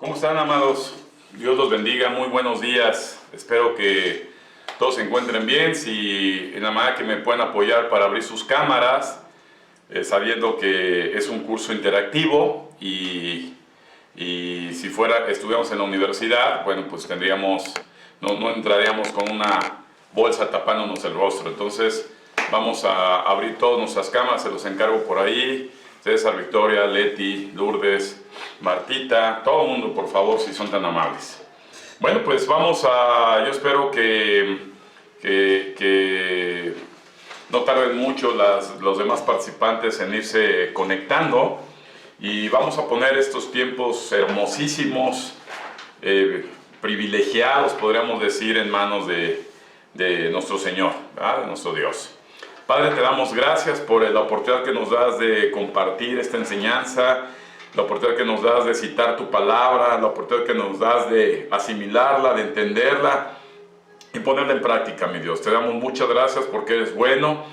¿Cómo están, amados? Dios los bendiga, muy buenos días. Espero que todos se encuentren bien. Si en la manera que me pueden apoyar para abrir sus cámaras, sabiendo que es un curso interactivo y si estuviéramos en la universidad, bueno, pues no entraríamos con una bolsa tapándonos el rostro. Entonces vamos a abrir todas nuestras cámaras, se los encargo por ahí. César, Victoria, Leti, Lourdes, Martita, todo el mundo, por favor, si son tan amables. Bueno, pues yo espero que no tarden mucho los demás participantes en irse conectando, y vamos a poner estos tiempos hermosísimos, privilegiados, podríamos decir, en manos de nuestro Señor, ¿verdad? De nuestro Dios. Padre, te damos gracias por la oportunidad que nos das de compartir esta enseñanza, la oportunidad que nos das de citar tu palabra, la oportunidad que nos das de asimilarla, de entenderla y ponerla en práctica, mi Dios. Te damos muchas gracias porque eres bueno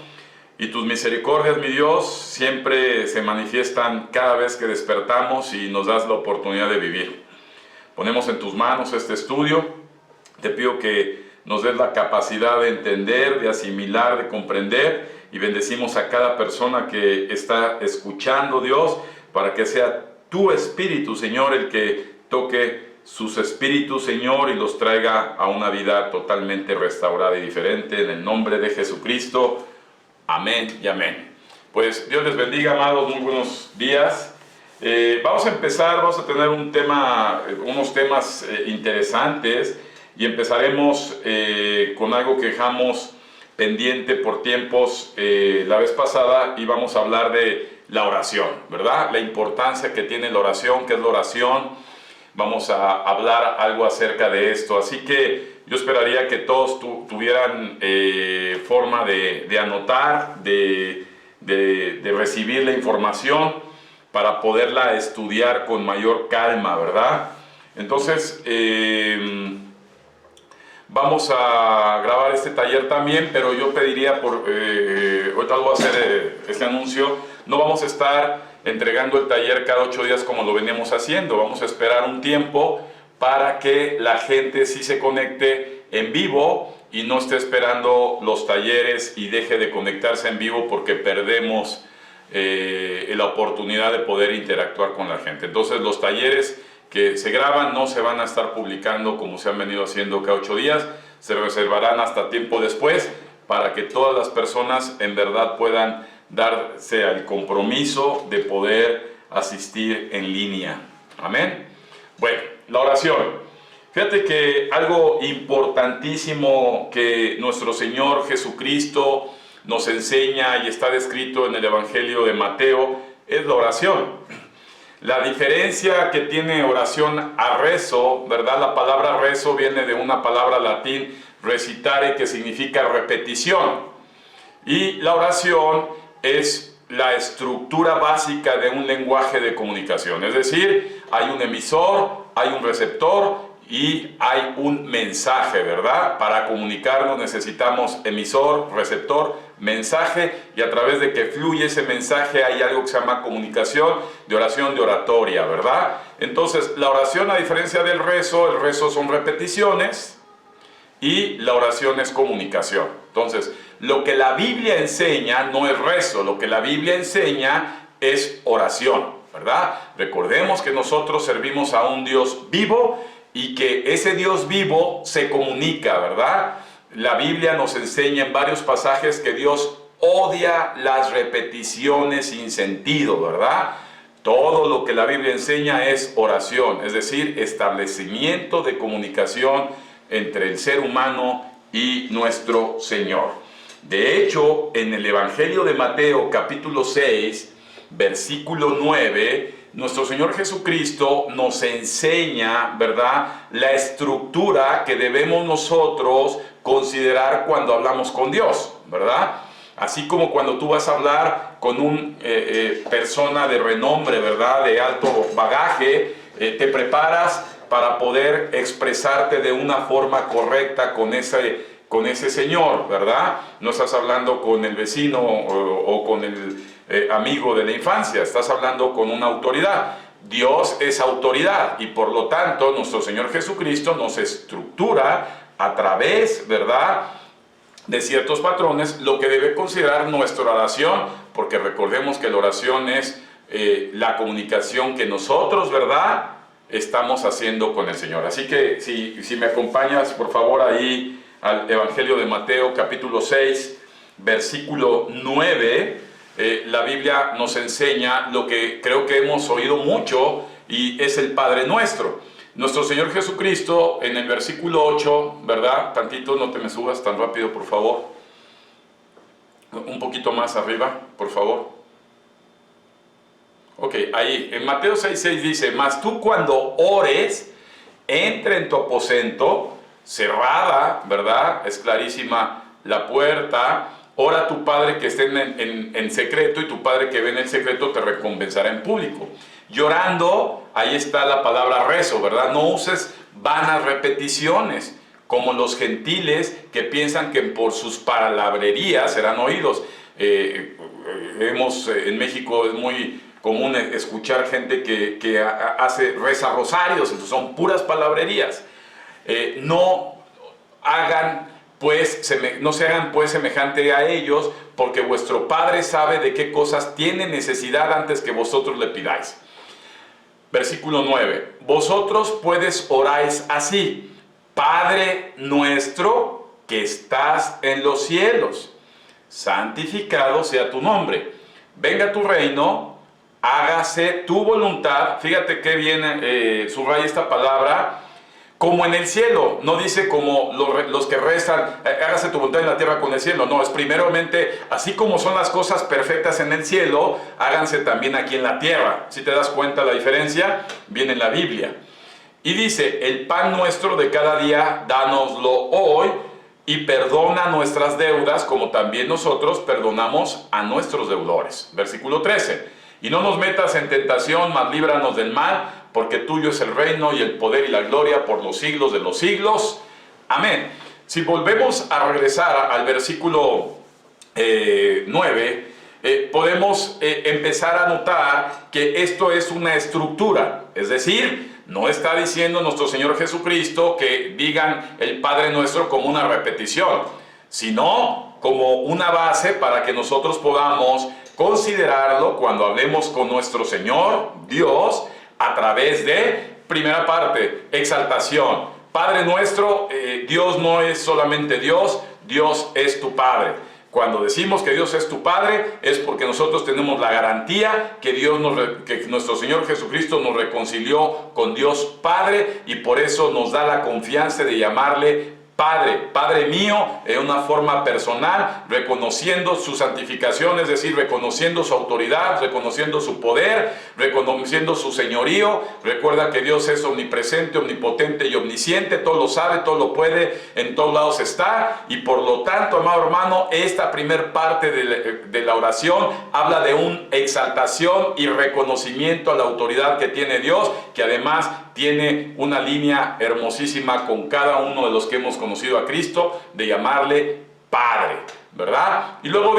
y tus misericordias, mi Dios, siempre se manifiestan cada vez que despertamos y nos das la oportunidad de vivir. Ponemos en tus manos este estudio. Te pido que nos des la capacidad de entender, de asimilar, de comprender, y bendecimos a cada persona que está escuchando, Dios, para que sea tu Espíritu, Señor, el que toque sus espíritus, Señor, y los traiga a una vida totalmente restaurada y diferente, en el nombre de Jesucristo. Amén y amén. Pues Dios les bendiga, amados, muy buenos días. Vamos a tener unos temas interesantes. Y empezaremos con algo que dejamos pendiente por tiempos la vez pasada, y vamos a hablar de la oración, ¿verdad? La importancia que tiene la oración, qué es la oración. Vamos a hablar algo acerca de esto. Así que yo esperaría que todos tuvieran forma de anotar, de recibir la información para poderla estudiar con mayor calma, ¿verdad? Entonces, vamos a grabar este taller también, pero yo pediría, ahorita voy a hacer este anuncio, no vamos a estar entregando el taller cada 8 días como lo veníamos haciendo. Vamos a esperar un tiempo para que la gente sí se conecte en vivo y no esté esperando los talleres y deje de conectarse en vivo, porque perdemos la oportunidad de poder interactuar con la gente. Entonces los talleres que se graban no se van a estar publicando como se han venido haciendo cada 8 días, se reservarán hasta tiempo después para que todas las personas en verdad puedan darse al compromiso de poder asistir en línea. Amén. Bueno, la oración. Fíjate que algo importantísimo que nuestro Señor Jesucristo nos enseña y está descrito en el Evangelio de Mateo es la oración. La diferencia que tiene oración a rezo, ¿verdad? La palabra rezo viene de una palabra latín, recitare, que significa repetición. Y la oración es la estructura básica de un lenguaje de comunicación. Es decir, hay un emisor, hay un receptor y hay un mensaje, ¿verdad? Para comunicarnos necesitamos emisor, receptor, mensaje, y a través de que fluye ese mensaje hay algo que se llama comunicación, de oración, de oratoria, ¿verdad? Entonces, la oración, a diferencia del rezo, el rezo son repeticiones y la oración es comunicación. Entonces, lo que la Biblia enseña no es rezo, lo que la Biblia enseña es oración, ¿verdad? Recordemos que nosotros servimos a un Dios vivo y que ese Dios vivo se comunica, ¿verdad? La Biblia nos enseña en varios pasajes que Dios odia las repeticiones sin sentido, ¿verdad? Todo lo que la Biblia enseña es oración, es decir, establecimiento de comunicación entre el ser humano y nuestro Señor. De hecho, en el Evangelio de Mateo, capítulo 6, versículo 9, nuestro Señor Jesucristo nos enseña, ¿verdad?, la estructura que debemos nosotros considerar cuando hablamos con Dios, ¿verdad? Así como cuando tú vas a hablar con una persona de renombre, ¿verdad?, de alto bagaje, te preparas para poder expresarte de una forma correcta con ese señor, ¿verdad? No estás hablando con el vecino o con el amigo de la infancia, estás hablando con una autoridad. Dios es autoridad y por lo tanto nuestro Señor Jesucristo nos estructura a través, ¿verdad?, de ciertos patrones lo que debe considerar nuestra oración, porque recordemos que la oración es la comunicación que nosotros, ¿verdad?, estamos haciendo con el Señor. Así que si me acompañas por favor ahí al Evangelio de Mateo capítulo 6, versículo 9, la Biblia nos enseña lo que creo que hemos oído mucho y es el Padre Nuestro. Nuestro Señor Jesucristo en el versículo 8, ¿verdad? Tantito, no te me subas tan rápido, por favor. Un poquito más arriba, por favor. Ok, ahí, en Mateo 6:6 dice, mas tú cuando ores, entra en tu aposento, cerrada, ¿verdad? Es clarísima la puerta. Ora a tu Padre que esté en secreto y tu Padre que ve en el secreto te recompensará en público. Llorando, ahí está la palabra rezo, ¿verdad? No uses vanas repeticiones, como los gentiles que piensan que por sus palabrerías serán oídos. En México es muy común escuchar gente que reza rosarios, entonces son puras palabrerías. No se hagan pues semejante a ellos, porque vuestro Padre sabe de qué cosas tiene necesidad antes que vosotros le pidáis. Versículo 9. Vosotros pues oráis así: Padre nuestro que estás en los cielos, santificado sea tu nombre. Venga tu reino, hágase tu voluntad. Fíjate qué bien subraya esta palabra. Como en el cielo, no dice como los que rezan, hágase tu voluntad en la tierra como en el cielo. No, es primeramente, así como son las cosas perfectas en el cielo, háganse también aquí en la tierra. Si te das cuenta la diferencia, viene en la Biblia. Y dice, el pan nuestro de cada día, dánoslo hoy, y perdona nuestras deudas, como también nosotros perdonamos a nuestros deudores. Versículo 13. Y no nos metas en tentación, mas líbranos del mal, porque tuyo es el reino y el poder y la gloria por los siglos de los siglos. Amén. Si volvemos a regresar al versículo 9, podemos empezar a notar que esto es una estructura. Es decir, no está diciendo nuestro Señor Jesucristo que digan el Padre Nuestro como una repetición, sino como una base para que nosotros podamos considerarlo cuando hablemos con nuestro Señor Dios a través de, primera parte, exaltación. Padre nuestro, Dios no es solamente Dios, Dios es tu Padre. Cuando decimos que Dios es tu Padre, es porque nosotros tenemos la garantía que que nuestro Señor Jesucristo nos reconcilió con Dios Padre, y por eso nos da la confianza de llamarle Padre, Padre mío, en una forma personal, reconociendo su santificación, es decir, reconociendo su autoridad, reconociendo su poder, reconociendo su señorío. Recuerda que Dios es omnipresente, omnipotente y omnisciente, todo lo sabe, todo lo puede, en todos lados está, y por lo tanto, amado hermano, esta primer parte de la oración habla de una exaltación y reconocimiento a la autoridad que tiene Dios, que además tiene una línea hermosísima con cada uno de los que hemos conocido a Cristo, de llamarle Padre, ¿verdad? Y luego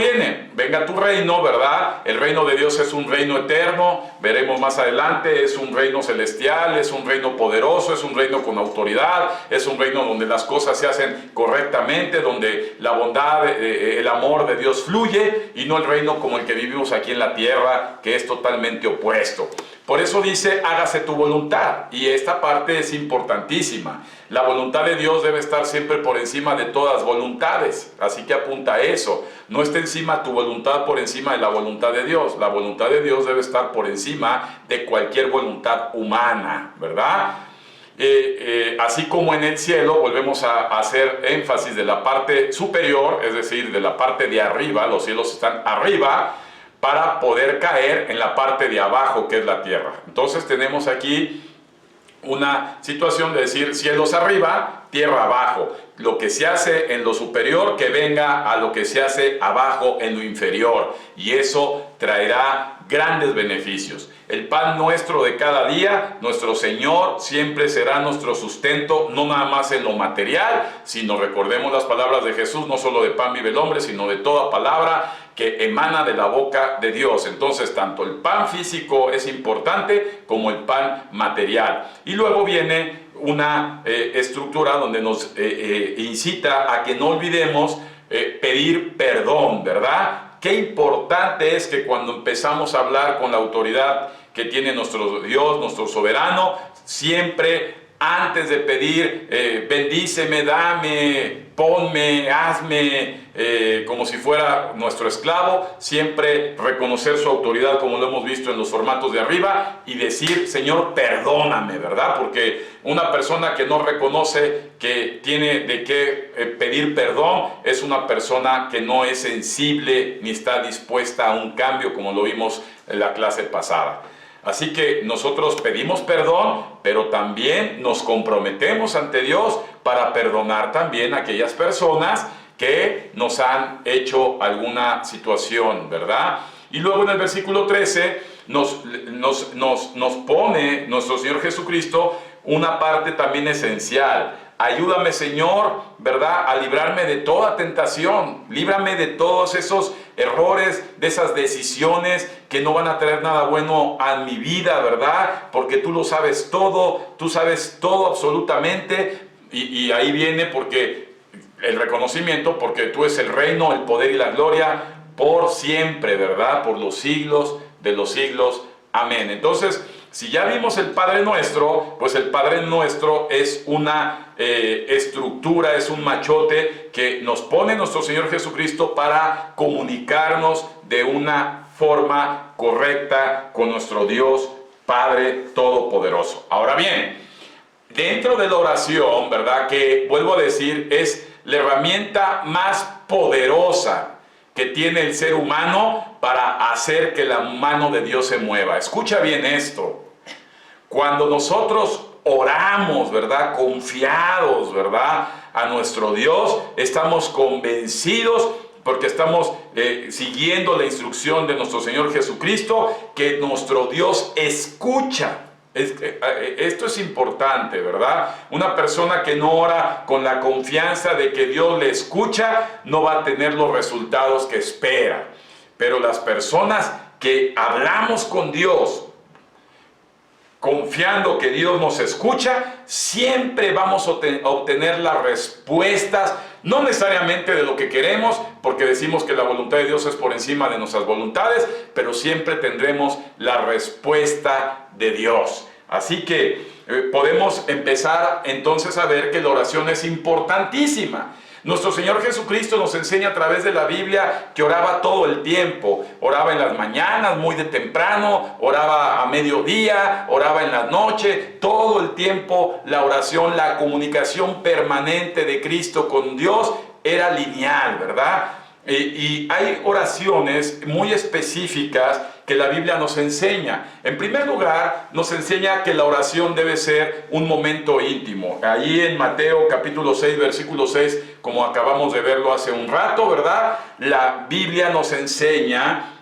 venga tu reino, ¿verdad? El reino de Dios es un reino eterno, veremos más adelante, es un reino celestial, es un reino poderoso, es un reino con autoridad, es un reino donde las cosas se hacen correctamente, donde la bondad, el amor de Dios fluye, y no el reino como el que vivimos aquí en la tierra, que es totalmente opuesto. Por eso dice, hágase tu voluntad, y esta parte es importantísima. La voluntad de Dios debe estar siempre por encima de todas voluntades, así que apunta a eso. No esté encima tu voluntad por encima de la voluntad de Dios. La voluntad de Dios debe estar por encima de cualquier voluntad humana, ¿verdad? Así como en el cielo, volvemos a hacer énfasis de la parte superior, es decir, de la parte de arriba, los cielos están arriba, para poder caer en la parte de abajo, que es la tierra. Entonces tenemos aquí una situación de decir cielos arriba, tierra abajo. Lo que se hace en lo superior, que venga a lo que se hace abajo en lo inferior, y eso traerá grandes beneficios. El pan nuestro de cada día, nuestro Señor siempre será nuestro sustento, no nada más en lo material, sino recordemos las palabras de Jesús, no solo de pan vive el hombre, sino de toda palabra que emana de la boca de Dios. Entonces, tanto el pan físico es importante como el pan material. Y luego viene una estructura donde nos incita a que no olvidemos pedir perdón, ¿verdad? Qué importante es que cuando empezamos a hablar con la autoridad que tiene nuestro Dios, nuestro soberano, siempre antes de pedir, bendíceme, dame, ponme, hazme, como si fuera nuestro esclavo, siempre reconocer su autoridad como lo hemos visto en los formatos de arriba y decir, Señor, perdóname, ¿verdad? Porque una persona que no reconoce que tiene de qué pedir perdón es una persona que no es sensible ni está dispuesta a un cambio, como lo vimos en la clase pasada. Así que nosotros pedimos perdón, pero también nos comprometemos ante Dios para perdonar también a aquellas personas que nos han hecho alguna situación, ¿verdad? Y luego en el versículo 13 nos pone nuestro Señor Jesucristo una parte también esencial. Ayúdame, Señor, ¿verdad?, a librarme de toda tentación. Líbrame de todos esos errores, de esas decisiones que no van a traer nada bueno a mi vida, ¿verdad? Porque tú lo sabes todo, tú sabes todo absolutamente. Y ahí viene porque el reconocimiento, porque tú es el reino, el poder y la gloria por siempre, ¿verdad? Por los siglos de los siglos. Amén. Entonces, si ya vimos el Padre Nuestro, pues el Padre Nuestro es una estructura, es un machote que nos pone nuestro Señor Jesucristo para comunicarnos de una forma correcta con nuestro Dios Padre Todopoderoso. Ahora bien, dentro de la oración, ¿verdad?, que vuelvo a decir, es la herramienta más poderosa que tiene el ser humano para hacer que la mano de Dios se mueva. Escucha bien esto. Cuando nosotros oramos, ¿verdad?, confiados, ¿verdad?, a nuestro Dios, estamos convencidos porque estamos siguiendo la instrucción de nuestro Señor Jesucristo, que nuestro Dios escucha. Esto es importante, ¿verdad? Una persona que no ora con la confianza de que Dios le escucha, no va a tener los resultados que espera. Pero las personas que hablamos con Dios, confiando que Dios nos escucha, siempre vamos a obtener las respuestas, no necesariamente de lo que queremos, porque decimos que la voluntad de Dios es por encima de nuestras voluntades, pero siempre tendremos la respuesta de Dios. Así que podemos empezar entonces a ver que la oración es importantísima. Nuestro Señor Jesucristo nos enseña a través de la Biblia que oraba todo el tiempo. Oraba en las mañanas, muy de temprano, oraba a mediodía, oraba en la noche. Todo el tiempo la oración, la comunicación permanente de Cristo con Dios era lineal, ¿verdad? Y hay oraciones muy específicas que la Biblia nos enseña. En primer lugar, nos enseña que la oración debe ser un momento íntimo. Allí en Mateo capítulo 6, versículo 6, como acabamos de verlo hace un rato, ¿verdad?, la Biblia nos enseña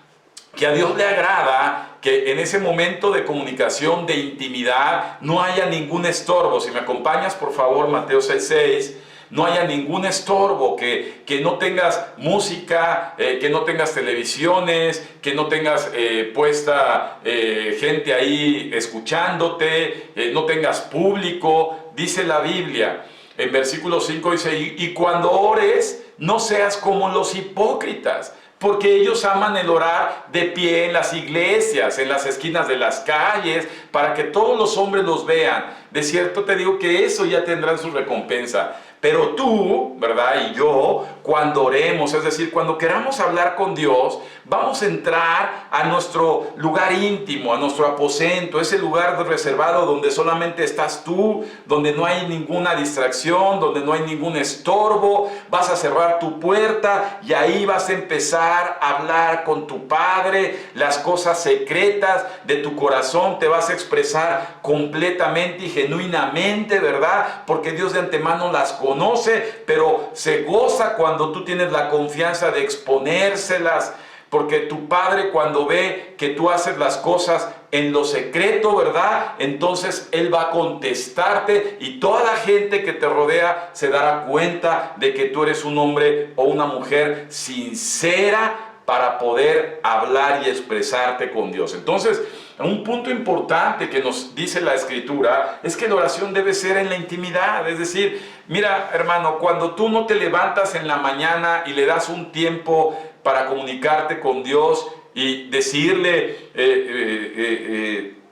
que a Dios le agrada que en ese momento de comunicación, de intimidad, no haya ningún estorbo. Si me acompañas, por favor, Mateo 6:6. No haya ningún estorbo, que no tengas música, que no tengas televisiones, que no tengas puesta gente ahí escuchándote, no tengas público. Dice la Biblia, en versículo 5 dice, y cuando ores, no seas como los hipócritas, porque ellos aman el orar de pie en las iglesias, en las esquinas de las calles, para que todos los hombres los vean. De cierto te digo que eso ya tendrán su recompensa. Pero tú, ¿verdad?, y yo, cuando oremos, es decir, cuando queramos hablar con Dios, vamos a entrar a nuestro lugar íntimo, a nuestro aposento, ese lugar reservado donde solamente estás tú, donde no hay ninguna distracción, donde no hay ningún estorbo. Vas a cerrar tu puerta y ahí vas a empezar a hablar con tu Padre, las cosas secretas de tu corazón te vas a expresar completamente y genuinamente, ¿verdad? Porque Dios de antemano las conoce, pero se goza cuando tú tienes la confianza de exponérselas, porque tu Padre, cuando ve que tú haces las cosas en lo secreto, ¿verdad?, entonces Él va a contestarte y toda la gente que te rodea se dará cuenta de que tú eres un hombre o una mujer sincera para poder hablar y expresarte con Dios. Entonces, un punto importante que nos dice la Escritura es que la oración debe ser en la intimidad. Es decir, mira, hermano, cuando tú no te levantas en la mañana y le das un tiempo para comunicarte con Dios y decirle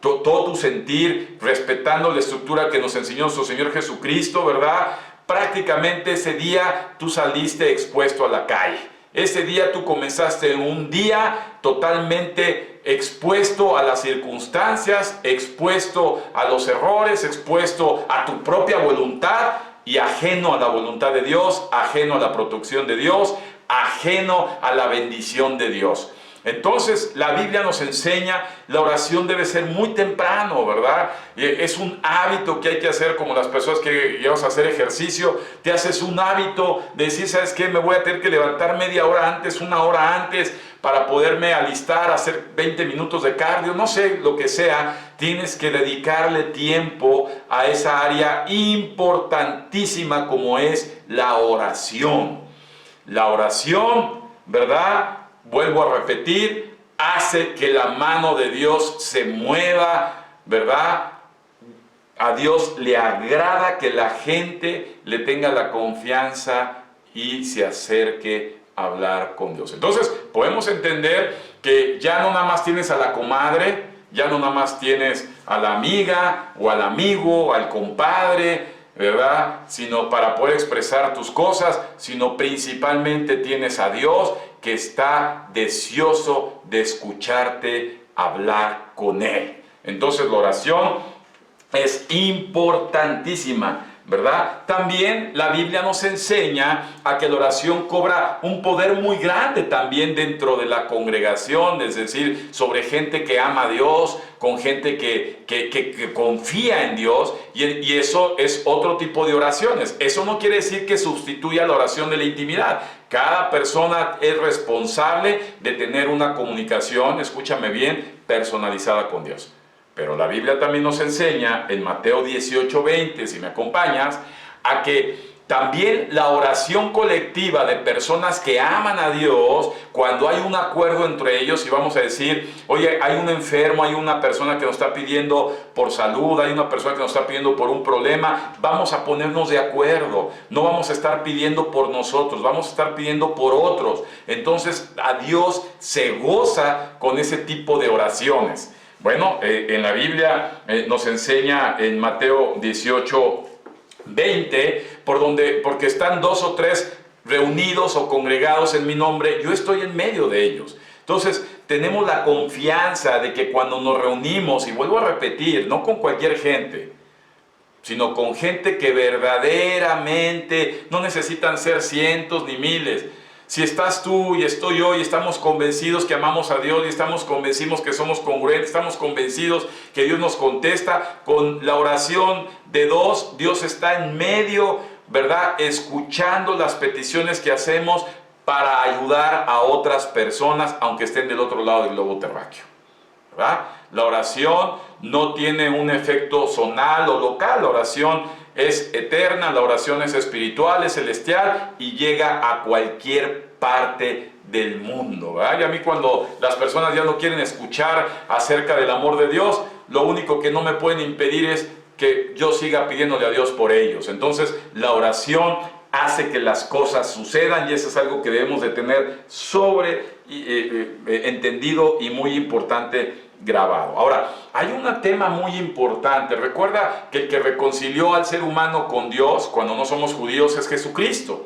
todo tu sentir, respetando la estructura que nos enseñó nuestro Señor Jesucristo, ¿verdad? Prácticamente ese día tú saliste expuesto a la calle. Ese día tú comenzaste un día totalmente expuesto a las circunstancias, expuesto a los errores, expuesto a tu propia voluntad y ajeno a la voluntad de Dios, ajeno a la protección de Dios, ajeno a la bendición de Dios. Entonces la Biblia nos enseña, la oración debe ser muy temprano, ¿verdad? Es un hábito que hay que hacer, como las personas que llevas a hacer ejercicio, te haces un hábito de decir, ¿sabes qué? Me voy a tener que levantar media hora antes, una hora antes, para poderme alistar, hacer 20 minutos de cardio, no sé, lo que sea. Tienes que dedicarle tiempo a esa área importantísima como es la oración. La oración, ¿verdad? Vuelvo a repetir, hace que la mano de Dios se mueva, ¿verdad? A Dios le agrada que la gente le tenga la confianza y se acerque a hablar con Dios. Entonces, podemos entender que ya no nada más tienes a la comadre, ya no nada más tienes a la amiga o al amigo o al compadre, ¿verdad? Sino para poder expresar tus cosas, sino principalmente tienes a Dios que está deseoso de escucharte hablar con Él. Entonces la oración es importantísima, ¿verdad? También la Biblia nos enseña a que la oración cobra un poder muy grande también dentro de la congregación, es decir, sobre gente que ama a Dios, con gente que confía en Dios, y eso es otro tipo de oraciones. Eso no quiere decir que sustituya la oración de la intimidad. Cada persona es responsable de tener una comunicación, escúchame bien, personalizada con Dios. Pero la Biblia también nos enseña en Mateo 18:20, si me acompañas, a que también la oración colectiva de personas que aman a Dios, cuando hay un acuerdo entre ellos y vamos a decir, oye, hay un enfermo, hay una persona que nos está pidiendo por salud, hay una persona que nos está pidiendo por un problema, vamos a ponernos de acuerdo, no vamos a estar pidiendo por nosotros, vamos a estar pidiendo por otros. Entonces a Dios se goza con ese tipo de oraciones. Bueno, en la Biblia nos enseña en Mateo 18:20, porque están 2 o 3 reunidos o congregados en mi nombre, yo estoy en medio de ellos. Entonces, tenemos la confianza de que cuando nos reunimos, y vuelvo a repetir, no con cualquier gente, sino con gente que verdaderamente no necesitan ser cientos ni miles. Si estás tú y estoy yo y estamos convencidos que amamos a Dios y estamos convencidos que somos congruentes, estamos convencidos que Dios nos contesta, con la oración de 2, Dios está en medio, ¿verdad? Escuchando las peticiones que hacemos para ayudar a otras personas, aunque estén del otro lado del globo terráqueo, ¿verdad? La oración no tiene un efecto zonal o local, la oración es eterna, la oración es espiritual, es celestial y llega a cualquier parte del mundo, ¿verdad? Y a mí cuando las personas ya no quieren escuchar acerca del amor de Dios, lo único que no me pueden impedir es que yo siga pidiéndole a Dios por ellos. Entonces la oración hace que las cosas sucedan y eso es algo que debemos de tener entendido y muy importante grabado. Ahora, hay un tema muy importante. Recuerda que el que reconcilió al ser humano con Dios cuando no somos judíos es Jesucristo.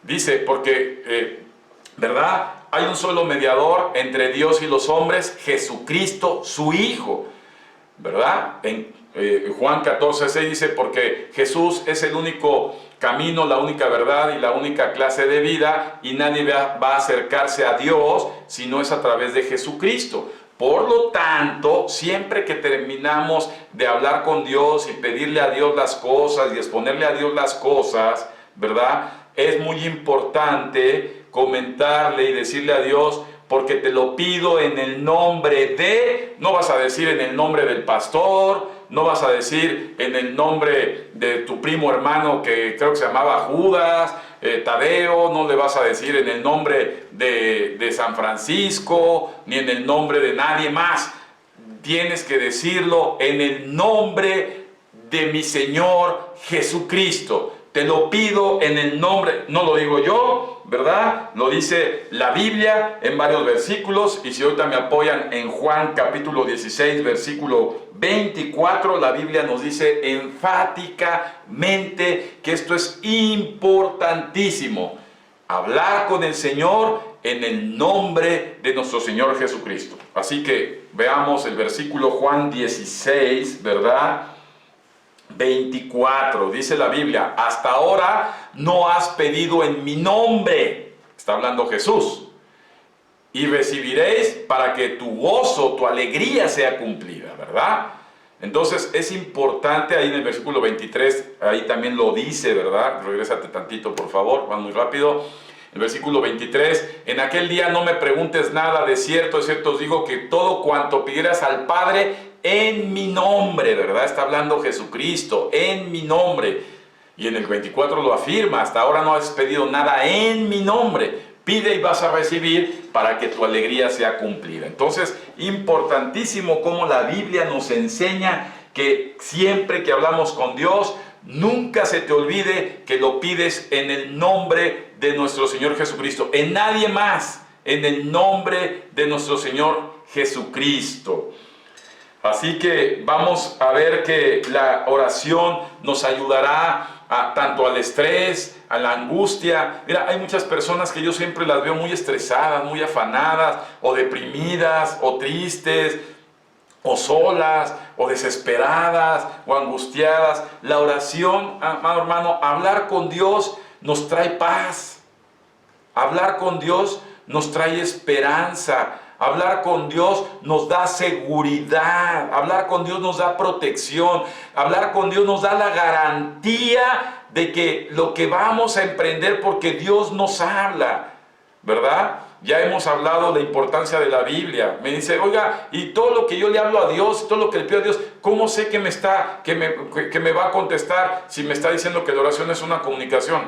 Dice, porque, ¿verdad? Hay un solo mediador entre Dios y los hombres, Jesucristo, su Hijo, ¿verdad? En Juan 14:6 dice, porque Jesús es el único camino, la única verdad y la única clase de vida, y nadie va a acercarse a Dios si no es a través de Jesucristo. Por lo tanto, siempre que terminamos de hablar con Dios y pedirle a Dios las cosas y exponerle a Dios las cosas, ¿verdad? Es muy importante comentarle y decirle a Dios, porque te lo pido en el nombre de, no vas a decir en el nombre del pastor, no vas a decir en el nombre de tu primo hermano que creo que se llamaba Judas, Tadeo, no le vas a decir en el nombre de San Francisco, ni en el nombre de nadie más. Tienes que decirlo en el nombre de mi Señor Jesucristo. Te lo pido en el nombre, no lo digo yo, ¿verdad? Lo dice la Biblia en varios versículos, y si ahorita me apoyan en Juan capítulo 16, versículo 24, la Biblia nos dice enfáticamente que esto es importantísimo. Hablar con el Señor en el nombre de nuestro Señor Jesucristo. Así que veamos el versículo Juan 16, ¿verdad? 24, dice la Biblia, hasta ahora no has pedido en mi nombre, está hablando Jesús, y recibiréis para que tu gozo, tu alegría sea cumplida, ¿verdad? Entonces es importante, ahí en el versículo 23, ahí también lo dice, ¿verdad? Regrésate tantito, por favor, va muy rápido. El versículo 23, en aquel día no me preguntes nada, de cierto os digo que todo cuanto pidieras al Padre en mi nombre, ¿verdad? Está hablando Jesucristo, en mi nombre. Y en el 24 lo afirma, hasta ahora no has pedido nada en mi nombre. Pide y vas a recibir para que tu alegría sea cumplida. Entonces, importantísimo cómo la Biblia nos enseña que siempre que hablamos con Dios, nunca se te olvide que lo pides en el nombre de nuestro Señor Jesucristo. En nadie más, en el nombre de nuestro Señor Jesucristo. Así que vamos a ver que la oración nos ayudará tanto al estrés, a la angustia. Mira, hay muchas personas que yo siempre las veo muy estresadas, muy afanadas, o deprimidas, o tristes, o solas, o desesperadas, o angustiadas. La oración, amado hermano, hablar con Dios nos trae paz. Hablar con Dios nos trae esperanza. Hablar con Dios nos da seguridad, hablar con Dios nos da protección, hablar con Dios nos da la garantía de que lo que vamos a emprender porque Dios nos habla, ¿verdad? Ya hemos hablado de la importancia de la Biblia. Me dice, oiga, y todo lo que yo le hablo a Dios, todo lo que le pido a Dios, ¿cómo sé que me va a contestar si me está diciendo que la oración es una comunicación?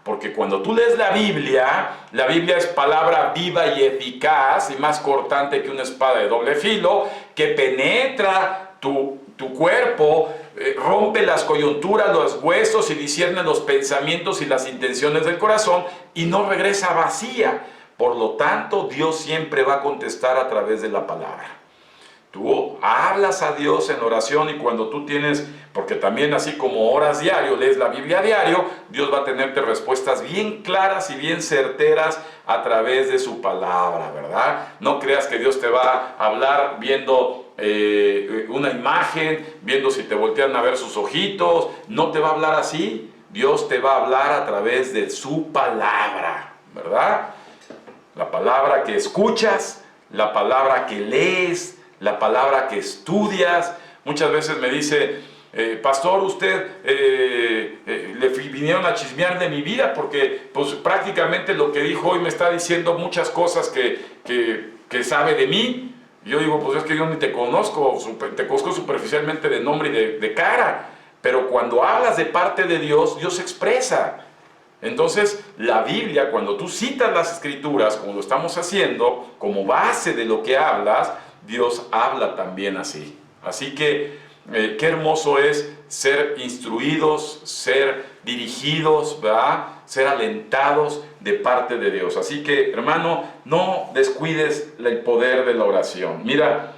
Porque cuando tú lees la Biblia es palabra viva y eficaz y más cortante que una espada de doble filo, que penetra tu cuerpo, rompe las coyunturas, los huesos y discierne los pensamientos y las intenciones del corazón y no regresa vacía. Por lo tanto, Dios siempre va a contestar a través de la palabra. Tú hablas a Dios en oración y cuando tú tienes, porque también así como oras diario, lees la Biblia diario, Dios va a tenerte respuestas bien claras y bien certeras a través de su palabra, ¿verdad? No creas que Dios te va a hablar viendo una imagen, viendo si te voltean a ver sus ojitos. No te va a hablar así. Dios te va a hablar a través de su palabra, ¿verdad? La palabra que escuchas, la palabra que lees, la palabra que estudias. Muchas veces me dice, pastor, usted le vinieron a chismear de mi vida porque pues, prácticamente lo que dijo hoy me está diciendo muchas cosas que sabe de mí. Yo digo, pues es que yo ni te conozco superficialmente de nombre y de cara, pero cuando hablas de parte de Dios, Dios se expresa. Entonces, la Biblia, cuando tú citas las Escrituras, como lo estamos haciendo, como base de lo que hablas, Dios habla también así. Así que, qué hermoso es ser instruidos, ser dirigidos, ¿verdad? Ser alentados de parte de Dios. Así que, hermano, no descuides el poder de la oración. Mira,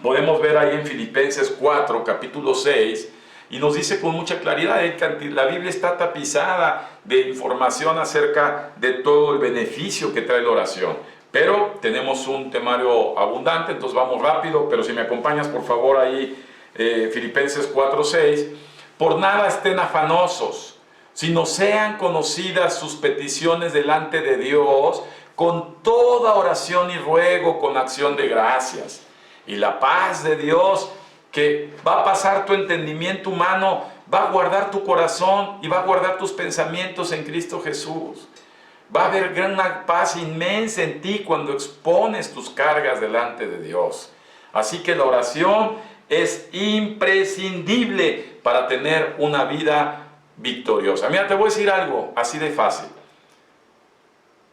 podemos ver ahí en Filipenses 4, capítulo 6, y nos dice con mucha claridad que la Biblia está tapizada de información acerca de todo el beneficio que trae la oración. Pero tenemos un temario abundante, entonces vamos rápido, pero si me acompañas por favor ahí, Filipenses 4:6, por nada estén afanosos, sino sean conocidas sus peticiones delante de Dios, con toda oración y ruego, con acción de gracias. Y la paz de Dios, que va a pasar tu entendimiento humano, va a guardar tu corazón y va a guardar tus pensamientos en Cristo Jesús. Va a haber una paz inmensa en ti cuando expones tus cargas delante de Dios. Así que la oración es imprescindible para tener una vida victoriosa. Mira, te voy a decir algo así de fácil.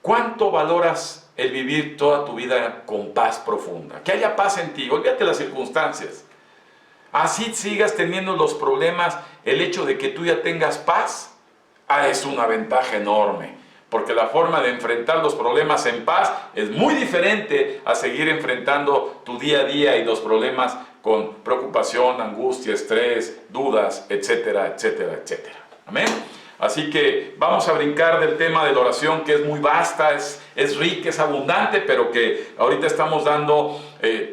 ¿Cuánto valoras el vivir toda tu vida con paz profunda? Que haya paz en ti, olvídate las circunstancias. Así sigas teniendo los problemas, el hecho de que tú ya tengas paz, es una ventaja enorme. Porque la forma de enfrentar los problemas en paz es muy diferente a seguir enfrentando tu día a día y los problemas con preocupación, angustia, estrés, dudas, etcétera, etcétera, etcétera. Amén. Así que vamos a brincar del tema de la oración, que es muy vasta, es rica, es abundante, pero que ahorita estamos dando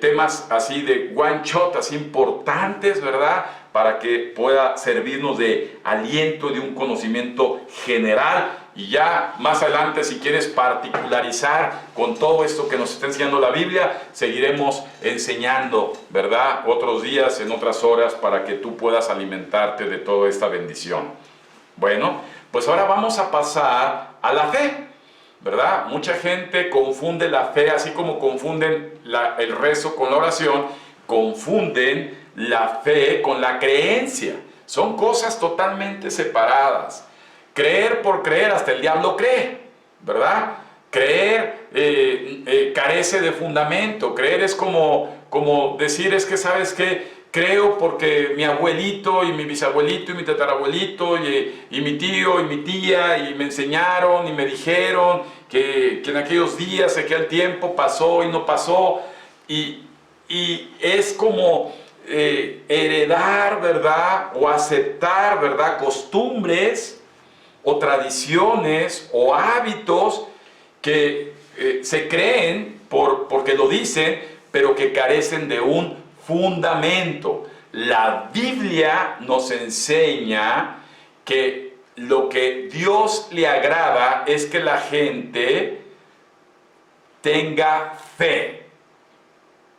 temas así de one shot, así importantes, ¿verdad? Para que pueda servirnos de aliento, de un conocimiento general. Y ya más adelante, si quieres particularizar con todo esto que nos está enseñando la Biblia, seguiremos enseñando, ¿verdad? Otros días, en otras horas, para que tú puedas alimentarte de toda esta bendición. Bueno, pues ahora vamos a pasar a la fe, ¿verdad? Mucha gente confunde la fe, así como confunden el rezo con la oración, confunden la fe con la creencia. Son cosas totalmente separadas. Creer por creer, hasta el diablo cree, ¿verdad? Creer carece de fundamento. Creer es como decir, es que, ¿sabes qué? Creo porque mi abuelito y mi bisabuelito y mi tatarabuelito y mi tío y mi tía y me enseñaron y me dijeron que en aquellos días, aquel tiempo pasó y no pasó. Y es como heredar, ¿verdad? O aceptar, ¿verdad? Costumbres o tradiciones o hábitos que se creen porque lo dicen, pero que carecen de un fundamento. La Biblia nos enseña que lo que Dios le agrada es que la gente tenga fe,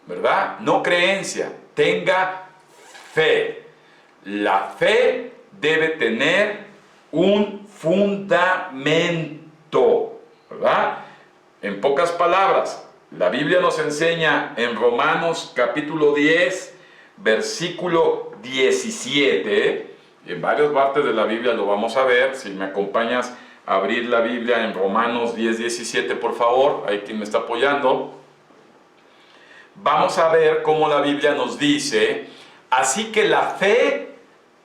¿verdad? No creencia, tenga fe. La fe debe tener un fundamento, ¿verdad? En pocas palabras, la Biblia nos enseña en Romanos capítulo 10, versículo 17, en varias partes de la Biblia lo vamos a ver. Si me acompañas a abrir la Biblia en Romanos 10, 17, por favor, ahí quien me está apoyando. Vamos a ver cómo la Biblia nos dice, así que la fe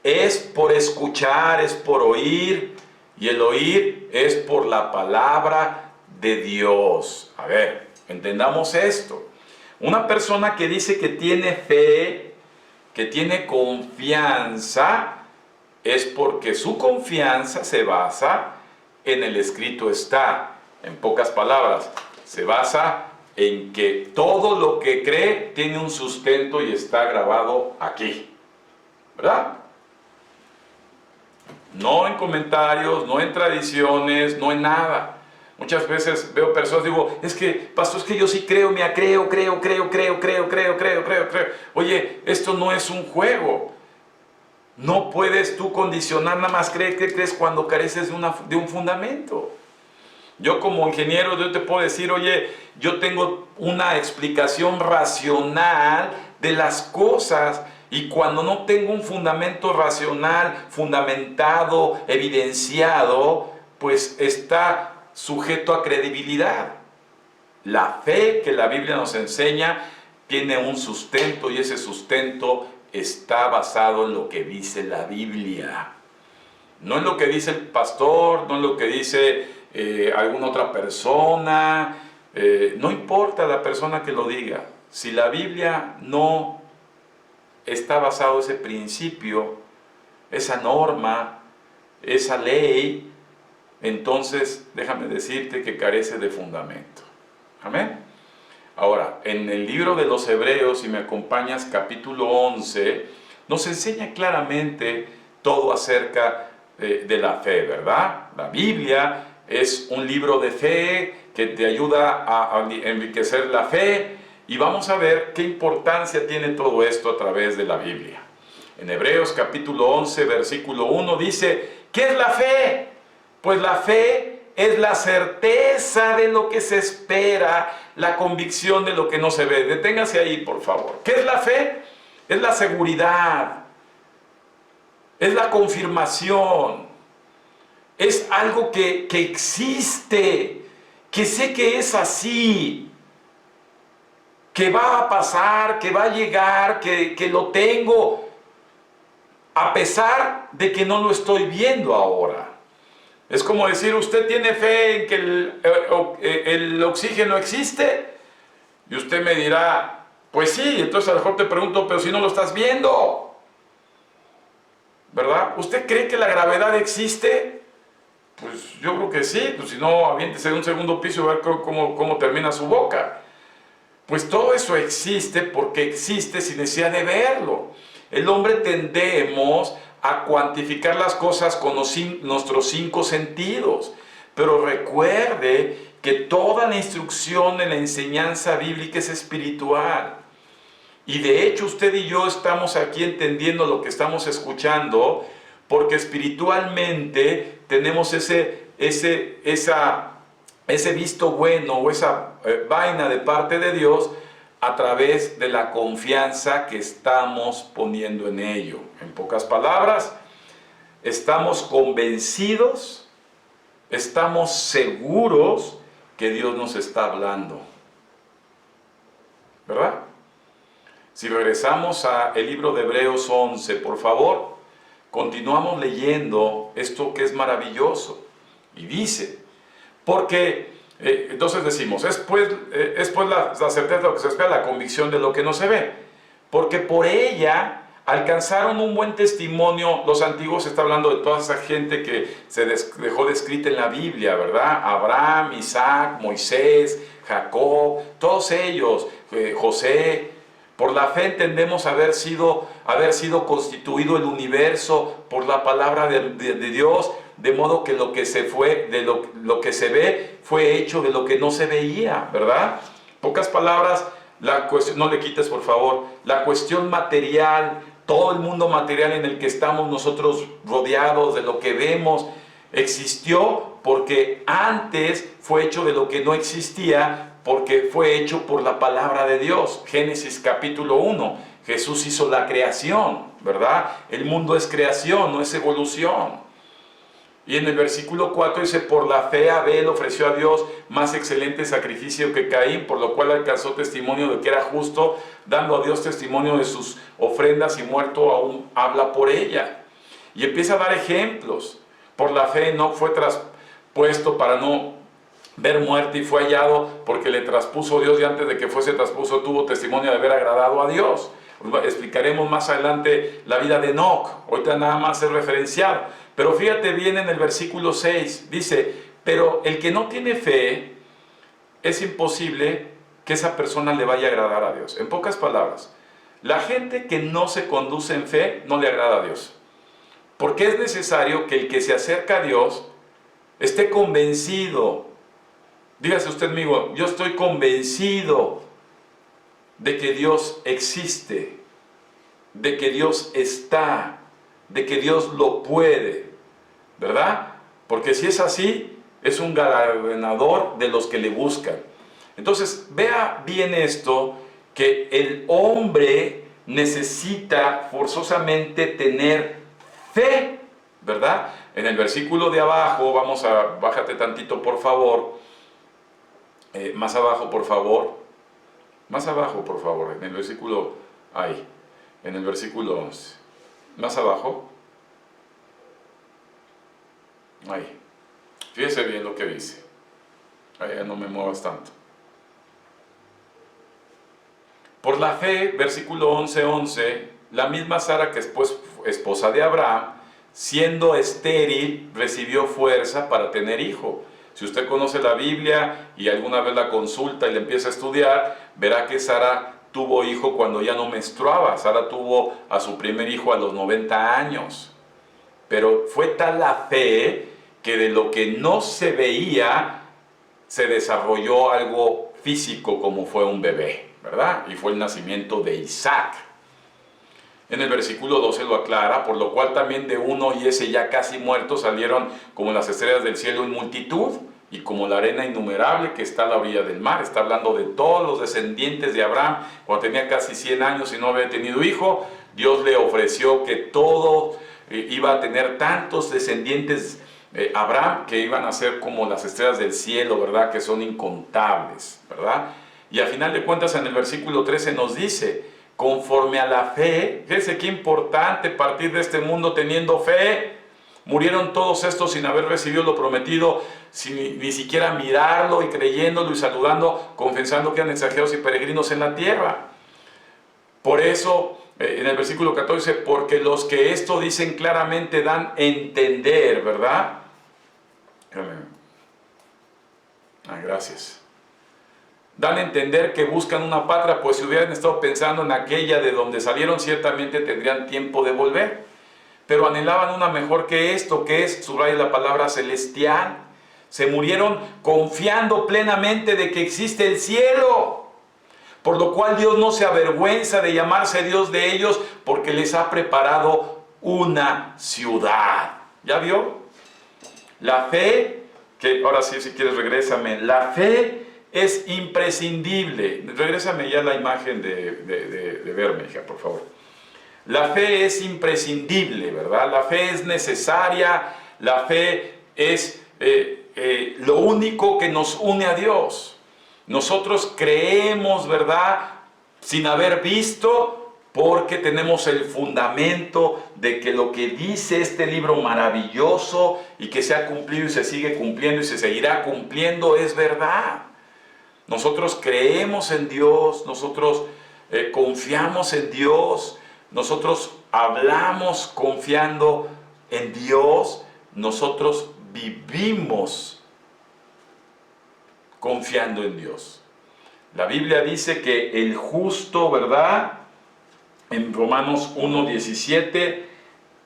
es por escuchar, es por oír, y el oír es por la palabra de Dios. A ver, entendamos esto. Una persona que dice que tiene fe, que tiene confianza, es porque su confianza se basa en el escrito está. En pocas palabras, se basa en que todo lo que cree tiene un sustento y está grabado aquí, ¿verdad? No en comentarios, no en tradiciones, no en nada. Muchas veces veo personas, digo, es que, pastor, es que yo sí creo, mira, creo. Oye, esto no es un juego. No puedes tú condicionar, nada más crees cuando careces de un fundamento. Yo como ingeniero, yo te puedo decir, oye, yo tengo una explicación racional de las cosas, y cuando no tengo un fundamento racional, fundamentado, evidenciado, pues está sujeto a credibilidad. La fe que la Biblia nos enseña tiene un sustento, y ese sustento está basado en lo que dice la Biblia. No en lo que dice el pastor, no en lo que dice alguna otra persona. No importa la persona que lo diga. Si la Biblia no está basado ese principio, esa norma, esa ley, entonces déjame decirte que carece de fundamento. Amén. Ahora, en el libro de los Hebreos, si me acompañas, capítulo 11, nos enseña claramente todo acerca de la fe, ¿verdad? La Biblia es un libro de fe que te ayuda a enriquecer la fe, y vamos a ver qué importancia tiene todo esto a través de la Biblia. En Hebreos capítulo 11, versículo 1 dice, ¿qué es la fe? Pues la fe es la certeza de lo que se espera, la convicción de lo que no se ve. Deténgase ahí, por favor. ¿Qué es la fe? Es la seguridad, es la confirmación, es algo que existe, que sé que es así, que va a pasar, que va a llegar, que lo tengo, a pesar de que no lo estoy viendo ahora. Es como decir, usted tiene fe en que el oxígeno existe, y usted me dirá, pues sí. Entonces a lo mejor te pregunto, pero si no lo estás viendo, ¿verdad? ¿Usted cree que la gravedad existe? Pues yo creo que sí. Pues si no, aviéntese de un segundo piso y ver cómo termina su boca. Pues todo eso existe porque existe sin necesidad de verlo. El hombre tendemos a cuantificar las cosas con nuestros 5 sentidos. Pero recuerde que toda la instrucción en la enseñanza bíblica es espiritual. Y de hecho usted y yo estamos aquí entendiendo lo que estamos escuchando, porque espiritualmente tenemos ese visto bueno o esa vaina de parte de Dios a través de la confianza que estamos poniendo en ello. En pocas palabras, estamos convencidos, estamos seguros que Dios nos está hablando, ¿verdad? Si regresamos al libro de Hebreos 11, por favor, continuamos leyendo esto que es maravilloso. Y dice, porque, entonces decimos, es pues la certeza de lo que se espera, la convicción de lo que no se ve. Porque por ella alcanzaron un buen testimonio. Los antiguos, está hablando de toda esa gente que se dejó descrita en la Biblia, ¿verdad? Abraham, Isaac, Moisés, Jacob, todos ellos, José. Por la fe entendemos haber sido constituido el universo por la palabra de Dios, de modo que lo que lo que se ve fue hecho de lo que no se veía, ¿verdad? Pocas palabras, la cuestión, no le quites por favor, la cuestión material, todo el mundo material en el que estamos nosotros rodeados, de lo que vemos, existió porque antes fue hecho de lo que no existía, porque fue hecho por la palabra de Dios. Génesis capítulo 1, Jesús hizo la creación, ¿verdad? El mundo es creación, no es evolución. Y en el versículo 4 dice, por la fe Abel ofreció a Dios más excelente sacrificio que Caín, por lo cual alcanzó testimonio de que era justo, dando a Dios testimonio de sus ofrendas, y muerto aún habla por ella. Y empieza a dar ejemplos. Por la fe Enoc fue traspuesto para no ver muerte, y fue hallado porque le traspuso Dios, y antes de que fuese traspuso tuvo testimonio de haber agradado a Dios. Explicaremos más adelante la vida de Enoc, ahorita nada más es referenciado. Pero fíjate bien en el versículo 6, dice, pero el que no tiene fe, es imposible que esa persona le vaya a agradar a Dios. En pocas palabras, la gente que no se conduce en fe no le agrada a Dios. Porque es necesario que el que se acerca a Dios esté convencido. Dígase usted amigo, yo estoy convencido de que Dios existe, de que Dios está, de que Dios lo puede, ¿verdad? Porque si es así, es un galardonador de los que le buscan. Entonces, vea bien esto, que el hombre necesita forzosamente tener fe, ¿verdad? En el versículo de abajo, bájate tantito por favor, más abajo por favor, en el versículo, ahí, en el versículo 11, más abajo, ahí, fíjese bien lo que dice, ahí no me muevas tanto. Por la fe, versículo 11:11, la misma Sara que después esposa de Abraham, siendo estéril, recibió fuerza para tener hijo. Si usted conoce la Biblia y alguna vez la consulta y la empieza a estudiar, verá que Sara tuvo hijo cuando ya no menstruaba. Sara tuvo a su primer hijo a los 90 años. Pero fue tal la fe que de lo que no se veía, se desarrolló algo físico como fue un bebé, ¿verdad? Y fue el nacimiento de Isaac. En el versículo 12 lo aclara, por lo cual también de uno y ese ya casi muerto salieron como las estrellas del cielo en multitud, y como la arena innumerable que está a la orilla del mar. Está hablando de todos los descendientes de Abraham. Cuando tenía casi 100 años y no había tenido hijo, Dios le ofreció que todo iba a tener tantos descendientes Abraham, que iban a ser como las estrellas del cielo, ¿verdad? Que son incontables, ¿verdad? Y al final de cuentas en el versículo 13 nos dice, conforme a la fe, fíjense qué importante partir de este mundo teniendo fe. Murieron todos estos sin haber recibido lo prometido, sin ni siquiera mirarlo y creyéndolo y saludando, confesando que eran extranjeros y peregrinos en la tierra. Por eso, en el versículo 14, porque los que esto dicen claramente dan a entender, ¿verdad? Gracias. Dan a entender que buscan una patria, pues si hubieran estado pensando en aquella de donde salieron, ciertamente tendrían tiempo de volver. Pero anhelaban una mejor que esto, que es, subraya la palabra, celestial. Se murieron confiando plenamente de que existe el cielo, por lo cual Dios no se avergüenza de llamarse Dios de ellos, porque les ha preparado una ciudad. ¿Ya vio? La fe, que ahora sí, si quieres regrésame, la fe es imprescindible. Regrésame ya la imagen de verme, hija, por favor. La fe es imprescindible, ¿verdad? La fe es necesaria, la fe es lo único que nos une a Dios. Nosotros creemos, ¿verdad? Sin haber visto, porque tenemos el fundamento de que lo que dice este libro maravilloso y que se ha cumplido y se sigue cumpliendo y se seguirá cumpliendo es verdad. Nosotros creemos en Dios, nosotros confiamos en Dios, nosotros hablamos confiando en Dios, nosotros vivimos confiando en Dios. La Biblia dice que el justo, ¿verdad? En Romanos 1:17,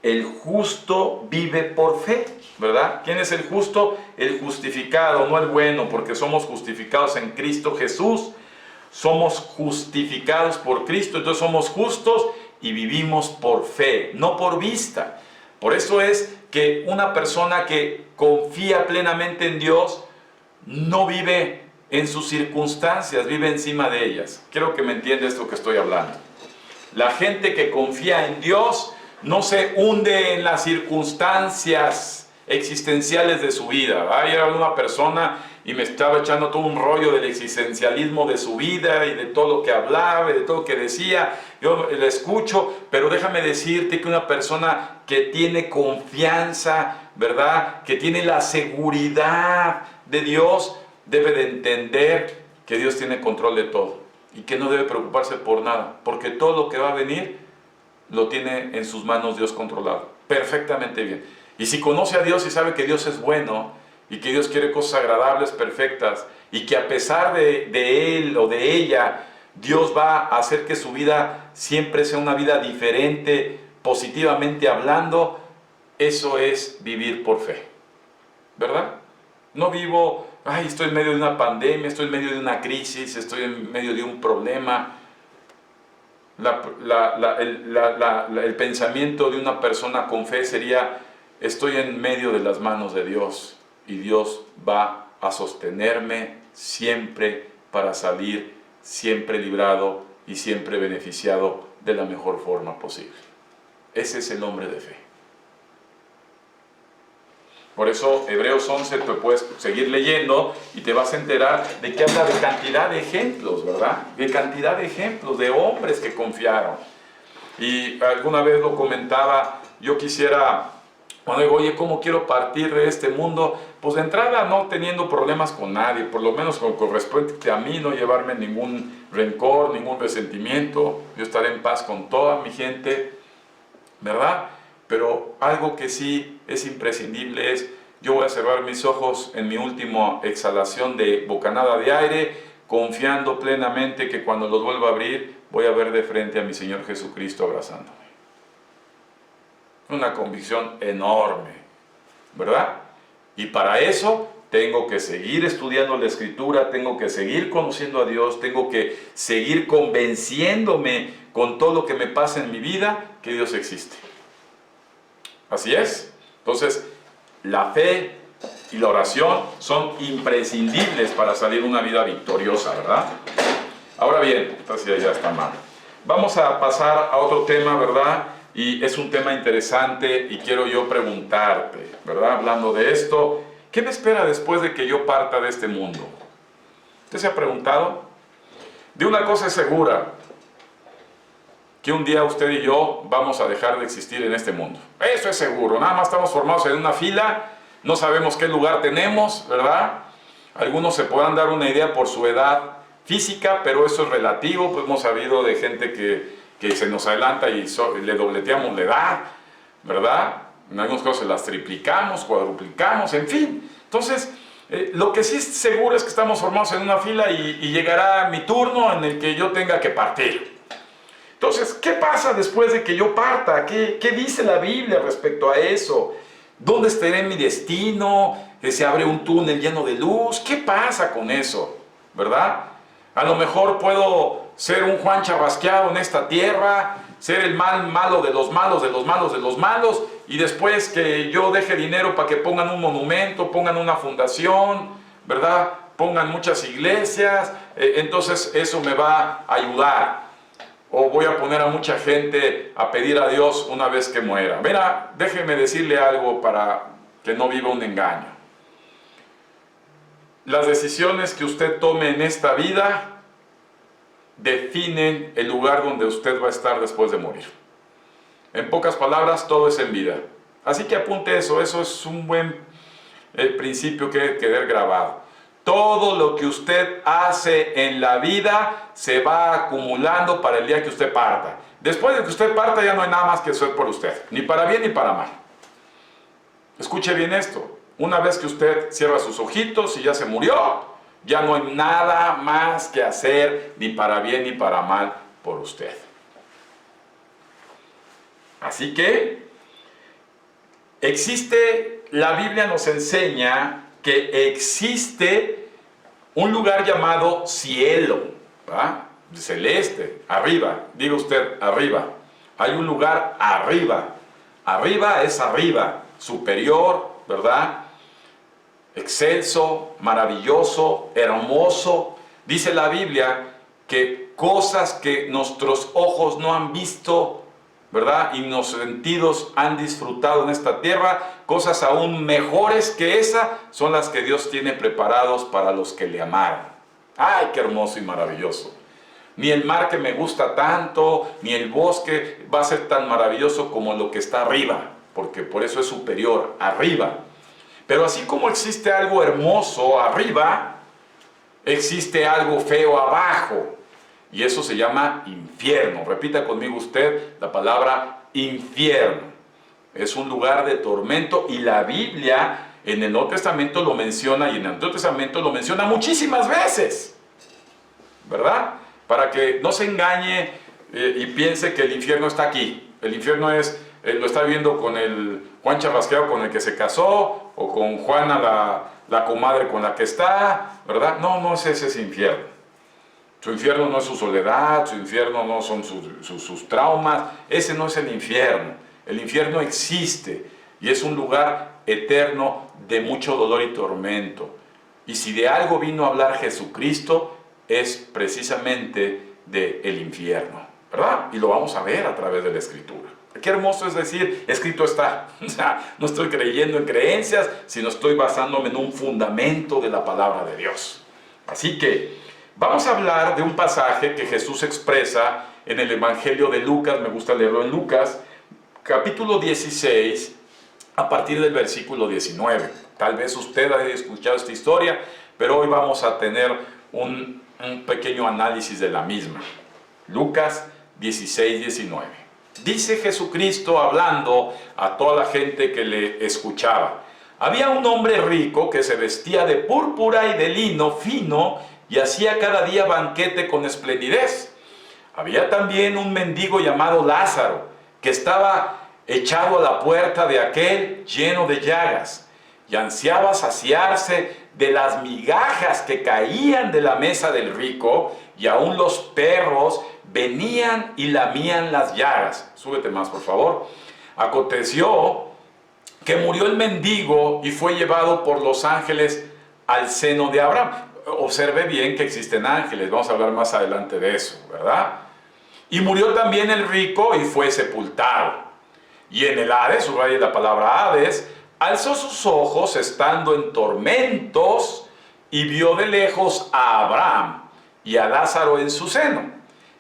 el justo vive por fe, ¿verdad? ¿Quién es el justo? El justificado, no el bueno, porque somos justificados en Cristo Jesús. Somos justificados por Cristo, entonces somos justos y vivimos por fe, no por vista. Por eso es que una persona que confía plenamente en Dios no vive en sus circunstancias, vive encima de ellas. Quiero que me entiendas esto que estoy hablando. La gente que confía en Dios no se hunde en las circunstancias existenciales de su vida. Era una persona y me estaba echando todo un rollo del existencialismo de su vida y de todo lo que hablaba y de todo lo que decía. Yo le escucho, pero déjame decirte que una persona que tiene confianza, ¿verdad? Que tiene la seguridad de Dios, debe de entender que Dios tiene control de todo y que no debe preocuparse por nada, porque todo lo que va a venir lo tiene en sus manos Dios controlado, perfectamente bien. Y si conoce a Dios y sabe que Dios es bueno y que Dios quiere cosas agradables, perfectas, y que a pesar de él o de ella, Dios va a hacer que su vida siempre sea una vida diferente, positivamente hablando, eso es vivir por fe, ¿verdad? No vivo, estoy en medio de una pandemia, estoy en medio de una crisis, estoy en medio de un problema. El pensamiento de una persona con fe sería, estoy en medio de las manos de Dios y Dios va a sostenerme siempre para salir siempre librado y siempre beneficiado de la mejor forma posible. Ese es el hombre de fe. Por eso Hebreos 11 te puedes seguir leyendo y te vas a enterar de que habla de cantidad de ejemplos, ¿verdad? De cantidad de ejemplos de hombres que confiaron. Y alguna vez lo comentaba, yo quisiera, cuando digo, oye, ¿cómo quiero partir de este mundo? Pues de entrada no teniendo problemas con nadie, por lo menos con correspondiente a mí, no llevarme ningún rencor, ningún resentimiento, yo estaré en paz con toda mi gente, ¿verdad? Pero algo que sí es imprescindible es, yo voy a cerrar mis ojos en mi última exhalación de bocanada de aire, confiando plenamente que cuando los vuelva a abrir, voy a ver de frente a mi Señor Jesucristo abrazándome. Una convicción enorme, ¿verdad? Y para eso tengo que seguir estudiando la Escritura, tengo que seguir conociendo a Dios, tengo que seguir convenciéndome con todo lo que me pasa en mi vida que Dios existe. Así es. Entonces, la fe y la oración son imprescindibles para salir una vida victoriosa, ¿verdad? Ahora bien, esta sí ya está mal. Vamos a pasar a otro tema, ¿verdad? y es un tema interesante y quiero yo preguntarte, ¿verdad? Hablando de esto, ¿qué me espera después de que yo parta de este mundo? ¿Usted se ha preguntado? De una cosa es segura, que un día usted y yo vamos a dejar de existir en este mundo. Eso es seguro, nada más estamos formados en una fila, no sabemos qué lugar tenemos, ¿verdad? Algunos se podrán dar una idea por su edad física, pero eso es relativo, pues hemos sabido de gente que se nos adelanta y le dobleteamos la edad, ¿verdad? En algunos casos las triplicamos, cuadruplicamos, en fin. Entonces, lo que sí es seguro es que estamos formados en una fila y llegará mi turno en el que yo tenga que partir. Entonces, ¿qué pasa después de que yo parta? ¿Qué dice la Biblia respecto a eso? ¿Dónde estaré en mi destino? ¿Que se abre un túnel lleno de luz? ¿Qué pasa con eso? ¿Verdad? A lo mejor puedo ser un Juan Chabasqueado en esta tierra, ser el malo de los malos, de los malos, de los malos, y después que yo deje dinero para que pongan un monumento, pongan una fundación, ¿verdad? Pongan muchas iglesias, entonces eso me va a ayudar. O voy a poner a mucha gente a pedir a Dios una vez que muera. Mira, déjeme decirle algo para que no viva un engaño. Las decisiones que usted tome en esta vida definen el lugar donde usted va a estar después de morir. En pocas palabras, todo es en vida. Así que apunte eso es un buen principio que debe quedar grabado. Todo lo que usted hace en la vida se va acumulando para el día que usted parta. Después de que usted parta ya no hay nada más que hacer por usted, ni para bien ni para mal. Escuche bien esto, una vez que usted cierra sus ojitos y ya se murió, ya no hay nada más que hacer ni para bien ni para mal por usted. Así que la Biblia nos enseña que existe un lugar llamado cielo, ¿verdad? Celeste, arriba, diga usted arriba. Hay un lugar arriba. Arriba es arriba, superior, ¿verdad? Excelso, maravilloso, hermoso. Dice la Biblia que cosas que nuestros ojos no han visto, ¿verdad? Y nuestros sentidos han disfrutado en esta tierra, cosas aún mejores que esa son las que Dios tiene preparados para los que le amaron. ¡Ay, qué hermoso y maravilloso! Ni el mar que me gusta tanto, ni el bosque va a ser tan maravilloso como lo que está arriba, porque por eso es superior, arriba. Pero así como existe algo hermoso arriba, existe algo feo abajo. Y eso se llama infierno. Repita conmigo usted la palabra infierno. Es un lugar de tormento y la Biblia en el Nuevo Testamento lo menciona y en el Antiguo Testamento lo menciona muchísimas veces. ¿Verdad? Para que no se engañe y piense que el infierno está aquí. El infierno lo está viendo con el Juan Chabasqueado con el que se casó o con Juana la comadre con la que está. ¿Verdad? No es ese infierno. Su infierno no es su soledad, su infierno no son sus traumas, ese no es el infierno. El infierno existe y es un lugar eterno de mucho dolor y tormento. Y si de algo vino a hablar Jesucristo, es precisamente del infierno, ¿verdad? Y lo vamos a ver a través de la Escritura. Qué hermoso es decir, escrito está. O sea, no estoy creyendo en creencias, sino estoy basándome en un fundamento de la palabra de Dios. Así que vamos a hablar de un pasaje que Jesús expresa en el Evangelio de Lucas, me gusta leerlo en Lucas, capítulo 16, a partir del versículo 19. Tal vez usted haya escuchado esta historia, pero hoy vamos a tener un pequeño análisis de la misma. Lucas 16, 19. Dice Jesucristo hablando a toda la gente que le escuchaba. Había un hombre rico que se vestía de púrpura y de lino fino y hacía cada día banquete con esplendidez. Había también un mendigo llamado Lázaro, que estaba echado a la puerta de aquel lleno de llagas, y ansiaba saciarse de las migajas que caían de la mesa del rico, y aún los perros venían y lamían las llagas. Súbete más, por favor. Aconteció que murió el mendigo y fue llevado por los ángeles al seno de Abraham. Observe bien que existen ángeles, vamos a hablar más adelante de eso, ¿verdad? Y murió también el rico y fue sepultado. Y en el Hades, subraya la palabra Hades, alzó sus ojos estando en tormentos y vio de lejos a Abraham y a Lázaro en su seno.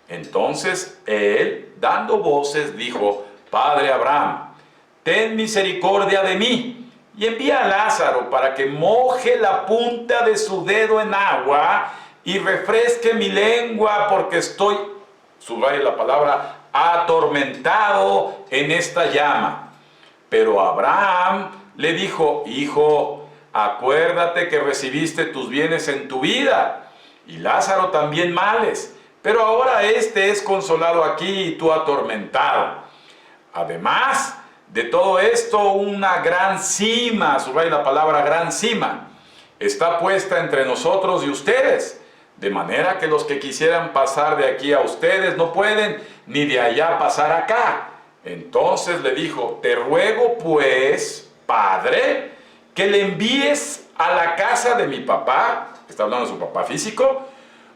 Entonces él, dando voces, dijo: Padre Abraham, ten misericordia de mí y envía a Lázaro para que moje la punta de su dedo en agua y refresque mi lengua, porque estoy, subraya la palabra, atormentado en esta llama. Pero Abraham le dijo: Hijo, acuérdate que recibiste tus bienes en tu vida, y Lázaro también males, pero ahora éste es consolado aquí y tú atormentado. Además de todo esto, una gran cima, subraya la palabra gran cima, está puesta entre nosotros y ustedes, de manera que los que quisieran pasar de aquí a ustedes no pueden, ni de allá pasar acá. Entonces le dijo: Te ruego pues, Padre, que le envíes a la casa de mi papá, está hablando de su papá físico,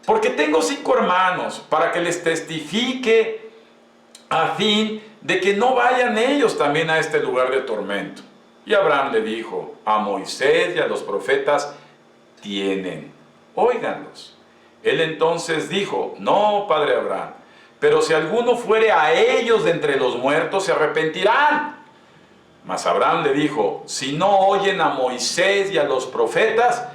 porque tengo 5 hermanos, para que les testifique, a fin de que no vayan ellos también a este lugar de tormento. Y Abraham le dijo: A Moisés y a los profetas tienen, óiganlos. Él entonces dijo: No, padre Abraham, pero si alguno fuere a ellos de entre los muertos, se arrepentirán. Mas Abraham le dijo: Si no oyen a Moisés y a los profetas,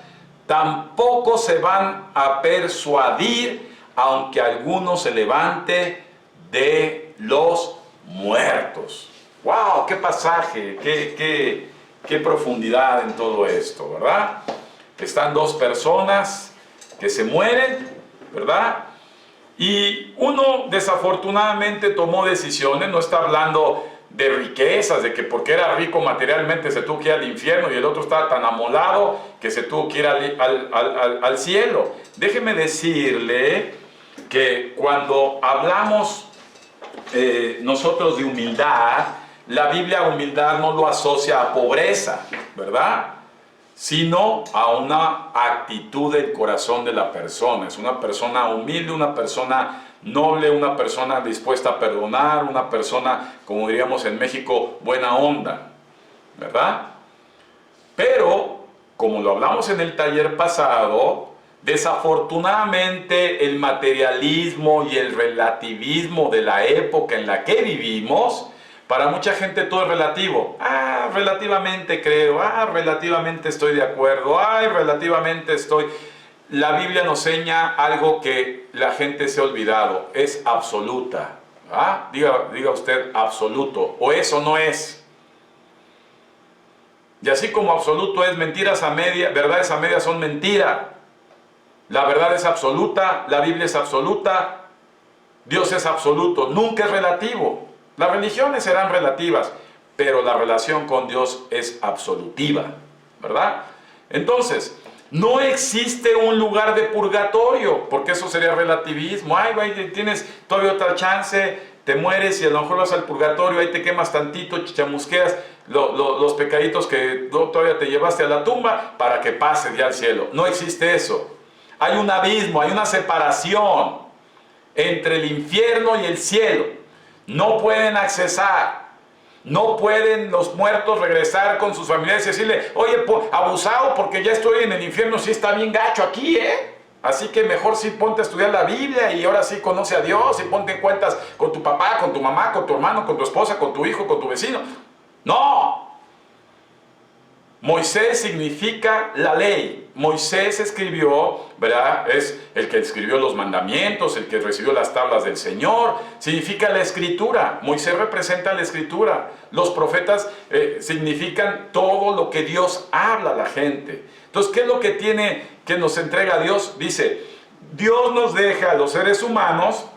tampoco se van a persuadir, aunque alguno se levante de los muertos. ¡Wow! ¡Qué pasaje! ¡Qué profundidad en todo esto!, ¿verdad? Están 2 personas que se mueren, ¿verdad? Y uno desafortunadamente tomó decisiones. No está hablando de riquezas, de que porque era rico materialmente se tuvo que ir al infierno, y el otro estaba tan amolado que se tuvo que ir al cielo. Déjeme decirle que cuando hablamos nosotros de humildad, la Biblia humildad no lo asocia a pobreza, ¿verdad?, sino a una actitud del corazón de la persona. Es una persona humilde, una persona noble, una persona dispuesta a perdonar, una persona, como diríamos en México, buena onda, ¿verdad? Pero, como lo hablamos en el taller pasado, desafortunadamente el materialismo y el relativismo de la época en la que vivimos, para mucha gente todo es relativo. Relativamente creo, relativamente estoy de acuerdo, relativamente estoy... La Biblia nos enseña algo que la gente se ha olvidado: es absoluta. Diga usted absoluto, o eso no es. Y así como absoluto es mentiras a media, verdades a media son mentira. La verdad es absoluta, la Biblia es absoluta, Dios es absoluto, nunca es relativo. Las religiones serán relativas, pero la relación con Dios es absolutiva, ¿verdad? Entonces, no existe un lugar de purgatorio, porque eso sería relativismo. Tienes todavía otra chance, te mueres y a lo mejor vas al purgatorio, ahí te quemas tantito, chamusqueas los pecaditos que todavía te llevaste a la tumba para que pases ya al cielo. No existe eso. Hay un abismo, hay una separación entre el infierno y el cielo. No pueden accesar, no pueden los muertos regresar con sus familiares y decirle: Oye, abusado, porque ya estoy en el infierno, sí está bien gacho aquí, así que mejor sí ponte a estudiar la Biblia y ahora sí conoce a Dios y ponte en cuentas con tu papá, con tu mamá, con tu hermano, con tu esposa, con tu hijo, con tu vecino. ¡No! Moisés significa la ley. Moisés escribió, ¿verdad? Es el que escribió los mandamientos, el que recibió las tablas del Señor. Significa la escritura. Moisés representa la escritura. Los profetas significan todo lo que Dios habla a la gente. Entonces, ¿qué es lo que nos entrega Dios? Dice: Dios nos deja a los seres humanos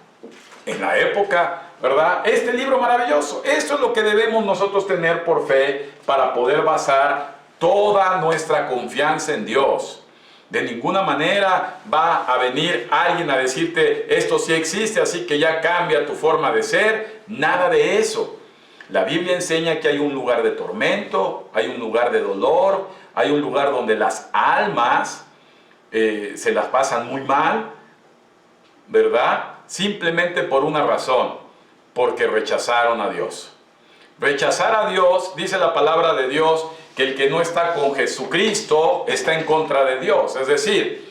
en la época, ¿verdad?, este libro maravilloso. Esto es lo que debemos nosotros tener por fe para poder basar toda nuestra confianza en Dios. De ninguna manera va a venir alguien a decirte: esto sí existe, así que ya cambia tu forma de ser. Nada de eso. La Biblia enseña que hay un lugar de tormento, hay un lugar de dolor, hay un lugar donde las almas se las pasan muy mal, ¿verdad? Simplemente por una razón: porque rechazaron a Dios. Rechazar a Dios, dice la palabra de Dios, que el que no está con Jesucristo está en contra de Dios. Es decir,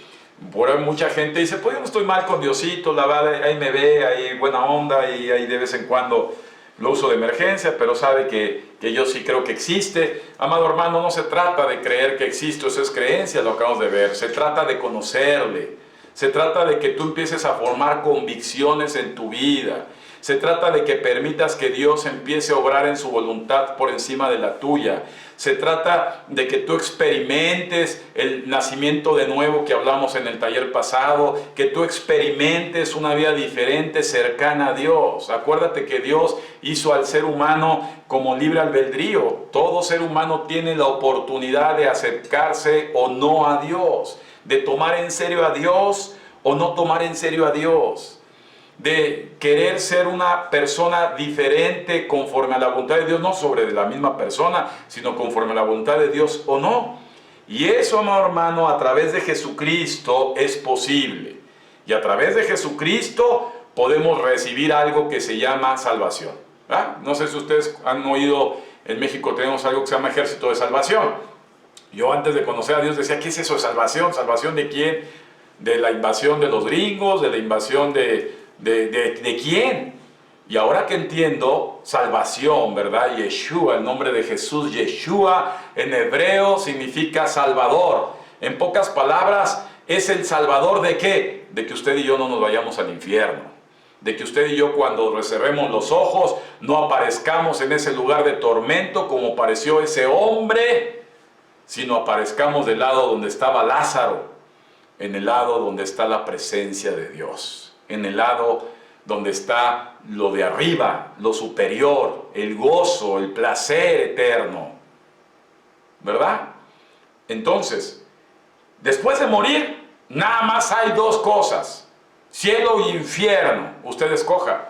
por ahí mucha gente dice, pues yo no estoy mal con Diosito, la verdad, ahí me ve, ahí buena onda, y ahí de vez en cuando lo uso de emergencia, pero sabe que yo sí creo que existe. Amado hermano, no se trata de creer que existe, eso es creencia, lo acabamos de ver. Se trata de conocerle. Se trata de que tú empieces a formar convicciones en tu vida. Se trata de que permitas que Dios empiece a obrar en su voluntad por encima de la tuya. Se trata de que tú experimentes el nacimiento de nuevo que hablamos en el taller pasado, que tú experimentes una vida diferente, cercana a Dios. Acuérdate que Dios hizo al ser humano como libre albedrío. Todo ser humano tiene la oportunidad de acercarse o no a Dios, de tomar en serio a Dios o no tomar en serio a Dios, de querer ser una persona diferente conforme a la voluntad de Dios, no sobre la misma persona, sino conforme a la voluntad de Dios o no. Y eso, amado hermano, a través de Jesucristo es posible. Y a través de Jesucristo podemos recibir algo que se llama salvación. ¿Ah? No sé si ustedes han oído, en México tenemos algo que se llama Ejército de Salvación. Yo antes de conocer a Dios decía, ¿qué es eso de salvación? ¿Salvación de quién? De la invasión de los gringos, de la invasión de quién. Y ahora que entiendo, salvación, ¿verdad? Yeshua, el nombre de Jesús, Yeshua en hebreo significa salvador. En pocas palabras, es el salvador ¿de qué? De que usted y yo no nos vayamos al infierno. De que usted y yo cuando recerremos los ojos no aparezcamos en ese lugar de tormento como apareció ese hombre, sino aparezcamos del lado donde estaba Lázaro, en el lado donde está la presencia de Dios, en el lado donde está lo de arriba, lo superior, el gozo, el placer eterno, ¿verdad? Entonces, después de morir, nada más hay dos cosas, cielo e infierno, usted escoja.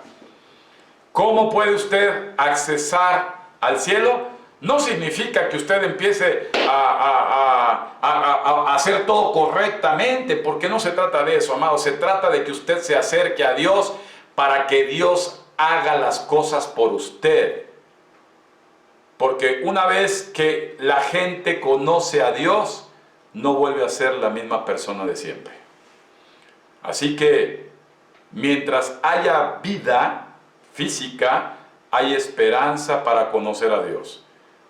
¿Cómo puede usted accesar al cielo? No significa que usted empiece a hacer todo correctamente, porque no se trata de eso, amado. Se trata de que usted se acerque a Dios para que Dios haga las cosas por usted. Porque una vez que la gente conoce a Dios, no vuelve a ser la misma persona de siempre. Así que, mientras haya vida física, hay esperanza para conocer a Dios.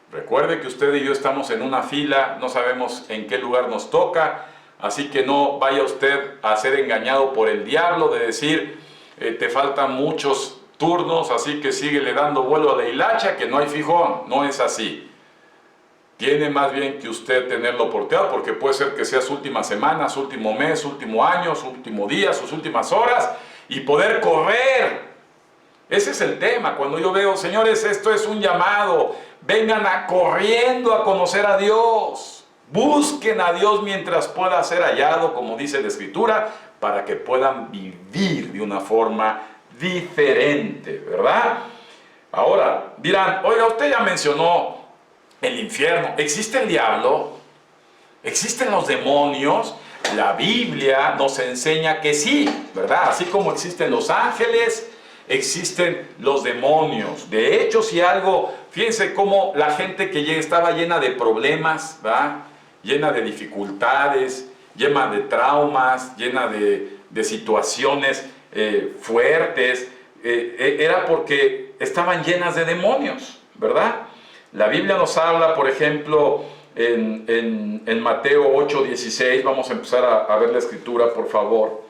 Recuerde que usted y yo estamos en una fila, no sabemos en qué lugar nos toca, así que no vaya usted a ser engañado por el diablo de decir, te faltan muchos turnos, así que síguele dando vuelo a la hilacha, que no hay fijón. No es así. Tiene más bien que usted tener la oportunidad, porque puede ser que sea su última semana, su último mes, su último año, su último día, sus últimas horas, y poder correr. Ese es el tema. Cuando yo veo, señores, esto es un llamado, vengan corriendo a conocer a Dios, busquen a Dios mientras pueda ser hallado, como dice la Escritura, para que puedan vivir de una forma diferente, ¿verdad? Ahora, dirán, oiga, usted ya mencionó el infierno. ¿Existe el diablo? ¿Existen los demonios? La Biblia nos enseña que sí, ¿verdad? Así como existen los ángeles, existen los demonios. De hecho, si algo, fíjense cómo la gente que estaba llena de problemas, ¿verdad? Llena de dificultades, llena de traumas, llena de situaciones fuertes, era porque estaban llenas de demonios, ¿verdad? La Biblia nos habla, por ejemplo, en Mateo 8:16, vamos a empezar a ver la escritura, por favor.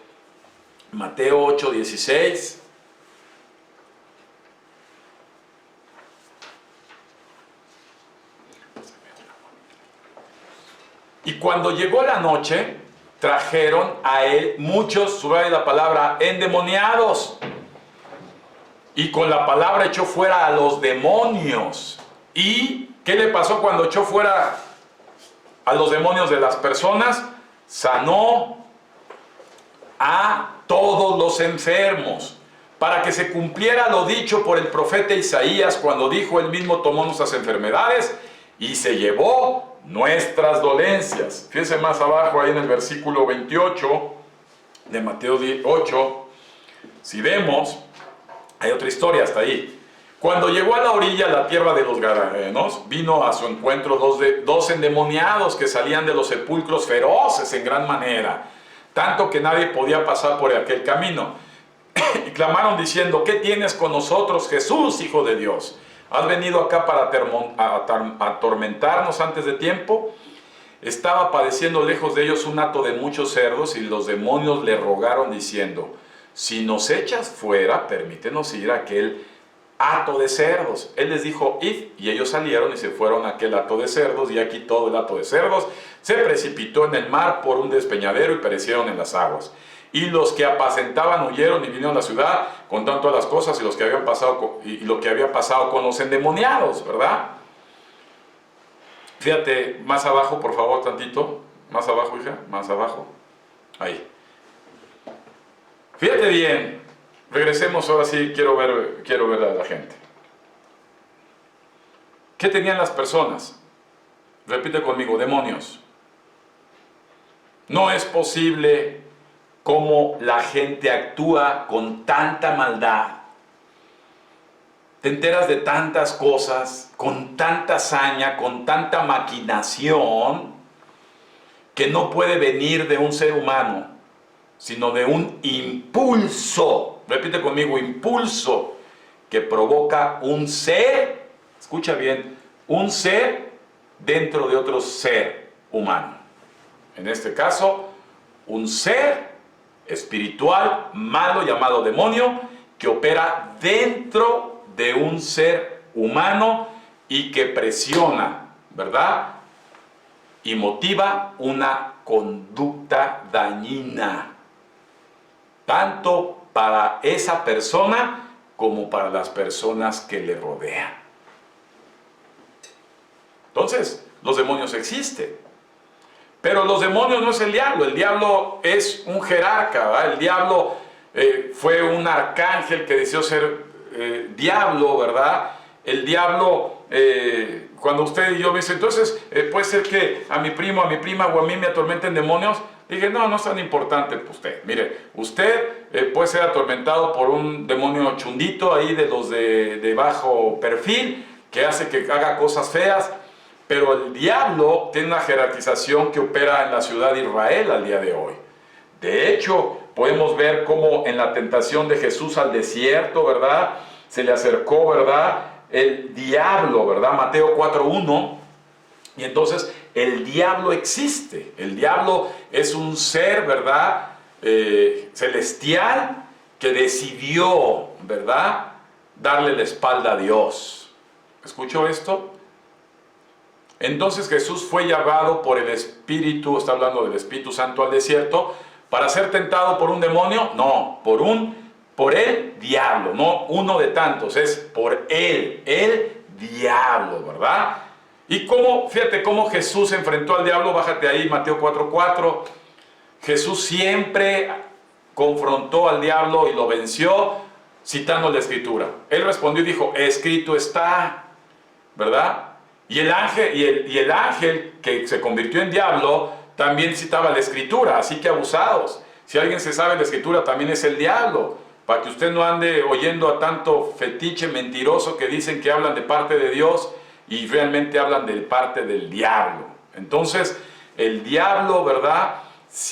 Mateo 8:16. Y cuando llegó la noche, trajeron a él muchos, subraya la palabra, endemoniados. Y con la palabra echó fuera a los demonios. ¿Y qué le pasó cuando echó fuera a los demonios de las personas? Sanó a todos los enfermos, para que se cumpliera lo dicho por el profeta Isaías, cuando dijo: él mismo tomó nuestras enfermedades y se llevó nuestras dolencias. Fíjense más abajo, ahí en el versículo 28 de Mateo 8, si vemos, hay otra historia hasta ahí. Cuando llegó a la orilla, la tierra de los Gadarenos, vino a su encuentro dos endemoniados que salían de los sepulcros feroces en gran manera, tanto que nadie podía pasar por aquel camino. Y clamaron diciendo: ¿qué tienes con nosotros, Jesús, Hijo de Dios? ¿Has venido acá para atormentarnos antes de tiempo? Estaba padeciendo lejos de ellos un hato de muchos cerdos, y los demonios le rogaron diciendo: si nos echas fuera, permítenos ir a aquel hato de cerdos. Él les dijo: id. Y ellos salieron y se fueron a aquel hato de cerdos, y aquí todo el hato de cerdos se precipitó en el mar por un despeñadero y perecieron en las aguas. Y los que apacentaban huyeron y vinieron a la ciudad, contando todas las cosas y lo que había pasado con los endemoniados, ¿verdad? Fíjate, más abajo, por favor, tantito. Más abajo, hija, más abajo. Ahí. Fíjate bien. Regresemos ahora sí, quiero ver a la gente. ¿Qué tenían las personas? Repite conmigo: demonios. No es posible cómo la gente actúa con tanta maldad. Te enteras de tantas cosas, con tanta hazaña, con tanta maquinación, que no puede venir de un ser humano, sino de un impulso. Repite conmigo: impulso, que provoca un ser, escucha bien, un ser dentro de otro ser humano. En este caso, un ser espiritual malo llamado demonio, que opera dentro de un ser humano y que presiona, ¿verdad? Y motiva una conducta dañina, tanto para esa persona como para las personas que le rodean. Entonces, los demonios existen. Pero los demonios no es el diablo es un jerarca, ¿verdad? El diablo fue un arcángel que deseó ser diablo, ¿verdad? El diablo, cuando usted y yo me dicen: entonces, puede ser que a mi primo, a mi prima o a mí me atormenten demonios. Dije: no, no es tan importante para usted. Mire, usted puede ser atormentado por un demonio chundito ahí de los de bajo perfil, que hace que haga cosas feas. Pero el diablo tiene una jerarquización que opera en la ciudad de Israel al día de hoy. De hecho, podemos ver cómo en la tentación de Jesús al desierto, ¿verdad? Se le acercó, ¿verdad? El diablo, ¿verdad? Mateo 4:1. Y entonces el diablo existe. El diablo es un ser, ¿verdad? Celestial, que decidió, ¿verdad? Darle la espalda a Dios. ¿Escuchó esto? Entonces Jesús fue llevado por el Espíritu, está hablando del Espíritu Santo, al desierto, para ser tentado por un demonio. No, por el diablo, no uno de tantos, es por él, el diablo, ¿verdad? Y cómo, fíjate cómo Jesús enfrentó al diablo. Bájate ahí, Mateo 4:4. Jesús siempre confrontó al diablo y lo venció citando la Escritura. Él respondió y dijo: escrito está, ¿verdad? Y el ángel que se convirtió en diablo también citaba la Escritura, así que abusados. Si alguien se sabe la Escritura, también es el diablo, para que usted no ande oyendo a tanto fetiche mentiroso que dicen que hablan de parte de Dios y realmente hablan de parte del diablo. Entonces, el diablo, ¿verdad?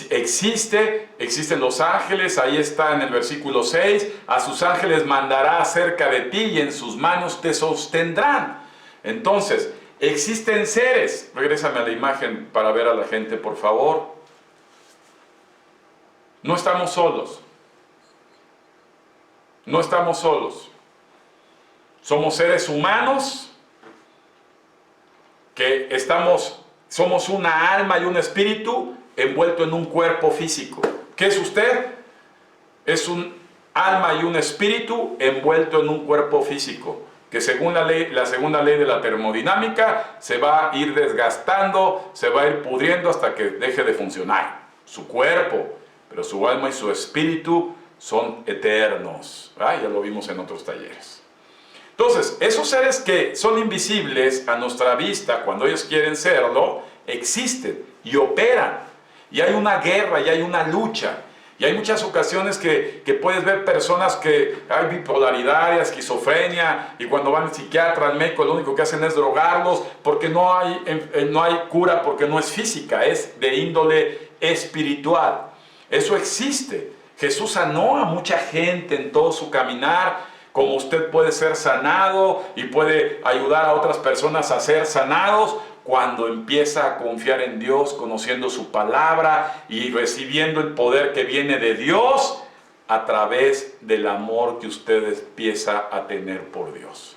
Existen los ángeles, ahí está en el versículo 6, a sus ángeles mandará acerca de ti y en sus manos te sostendrán. Entonces, existen seres. Regrésame a la imagen para ver a la gente, por favor. No estamos solos. No estamos solos. Somos seres humanos que somos una alma y un espíritu envuelto en un cuerpo físico. ¿Qué es usted? Es un alma y un espíritu envuelto en un cuerpo físico, que según la segunda ley de la termodinámica se va a ir desgastando, se va a ir pudriendo hasta que deje de funcionar su cuerpo, pero su alma y su espíritu son eternos. Ya lo vimos en otros talleres. Entonces, esos seres que son invisibles a nuestra vista, cuando ellos quieren serlo, existen y operan. Y hay una guerra y hay una lucha. Y hay muchas ocasiones que puedes ver personas que hay bipolaridad, esquizofrenia, y cuando van al psiquiatra, al médico, lo único que hacen es drogarlos, porque no hay cura, porque no es física, es de índole espiritual. Eso existe. Jesús sanó a mucha gente en todo su caminar, como usted puede ser sanado y puede ayudar a otras personas a ser sanados cuando empieza a confiar en Dios, conociendo su palabra y recibiendo el poder que viene de Dios a través del amor que usted empieza a tener por Dios.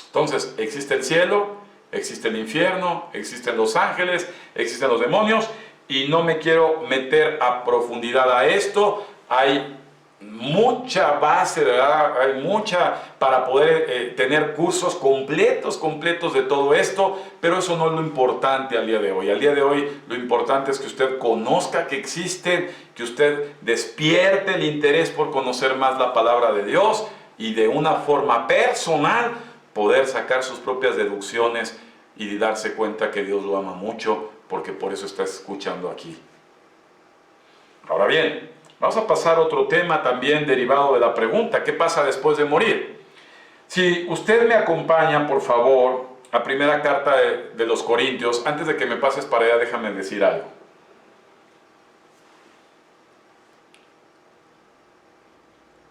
Entonces, existe el cielo, existe el infierno, existen los ángeles, existen los demonios, y no me quiero meter a profundidad a esto. Hay mucha base, ¿verdad? Hay mucha para poder tener cursos completos de todo esto, pero eso no es lo importante al día de hoy. Al día de hoy lo importante es que usted conozca que existen, que usted despierte el interés por conocer más la palabra de Dios y de una forma personal poder sacar sus propias deducciones y darse cuenta que Dios lo ama mucho, porque por eso está escuchando aquí. Ahora bien, vamos a pasar a otro tema también derivado de la pregunta: ¿qué pasa después de morir? Si usted me acompaña, por favor, a primera carta de los Corintios. Antes de que me pases para allá, déjame decir algo.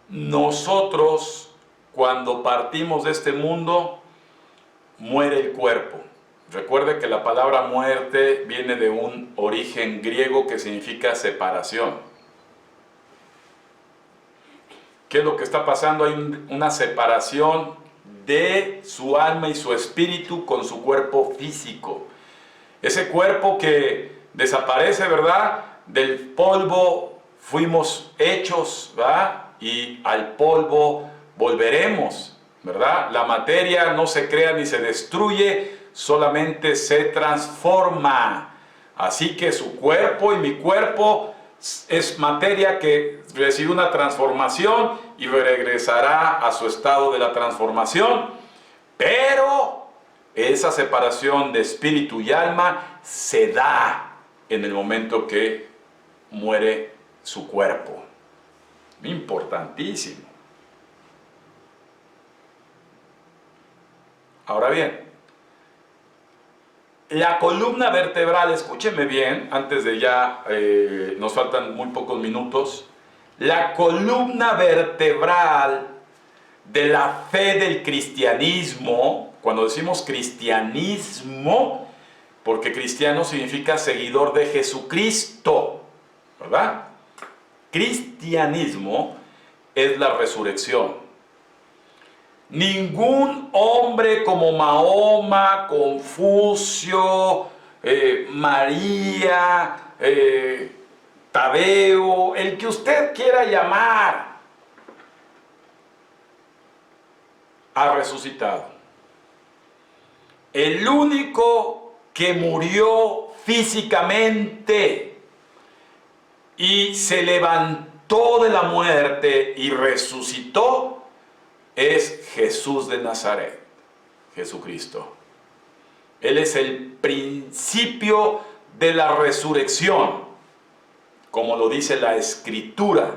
Nosotros, cuando partimos de este mundo, muere el cuerpo. Recuerde que la palabra muerte viene de un origen griego que significa separación. ¿Qué es lo que está pasando? Hay una separación de su alma y su espíritu con su cuerpo físico. Ese cuerpo que desaparece, ¿verdad? Del polvo fuimos hechos, ¿verdad? Y al polvo volveremos, ¿verdad? La materia no se crea ni se destruye, solamente se transforma. Así que su cuerpo y mi cuerpo es materia que recibe una transformación y regresará a su estado de la transformación, pero esa separación de espíritu y alma se da en el momento que muere su cuerpo. Importantísimo. Ahora bien, la columna vertebral, escúcheme bien, antes de ya, nos faltan muy pocos minutos. La columna vertebral de la fe del cristianismo, cuando decimos cristianismo, porque cristiano significa seguidor de Jesucristo, ¿verdad? Cristianismo es la resurrección. Ningún hombre como Mahoma, Confucio, María, Tadeo, el que usted quiera llamar, ha resucitado. El único que murió físicamente y se levantó de la muerte y resucitó es Jesús de Nazaret, Jesucristo. Él es el principio de la resurrección, como lo dice la Escritura.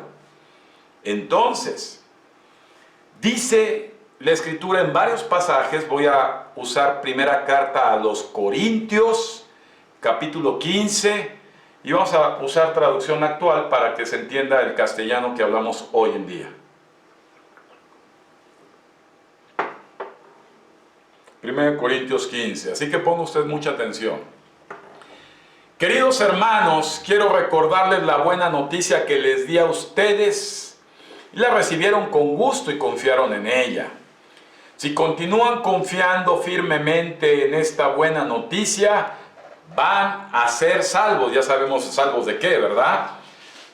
Entonces, dice la Escritura en varios pasajes. Voy a usar primera carta a los Corintios, capítulo 15, y vamos a usar traducción actual para que se entienda el castellano que hablamos hoy en día. 1 Corintios 15, así que ponga usted mucha atención. Queridos hermanos, quiero recordarles la buena noticia que les di a ustedes. La recibieron con gusto y confiaron en ella. Si continúan confiando firmemente en esta buena noticia, van a ser salvos. Ya sabemos salvos de qué, ¿verdad?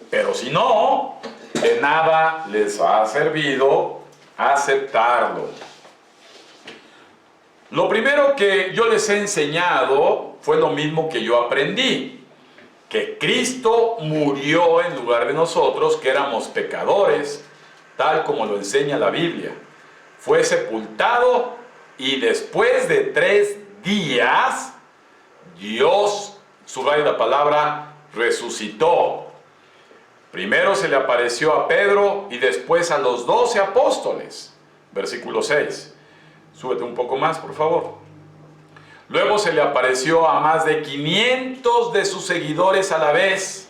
Pero si no, de nada les ha servido aceptarlo. Lo primero que yo les he enseñado fue lo mismo que yo aprendí, que Cristo murió en lugar de nosotros, que éramos pecadores, tal como lo enseña la Biblia. Fue sepultado y después de 3 días, Dios, subraya la palabra, resucitó. Primero se le apareció a Pedro y después a los 12 apóstoles. Versículo 6. Súbete un poco más, por favor. Luego se le apareció a más de 500 de sus seguidores a la vez.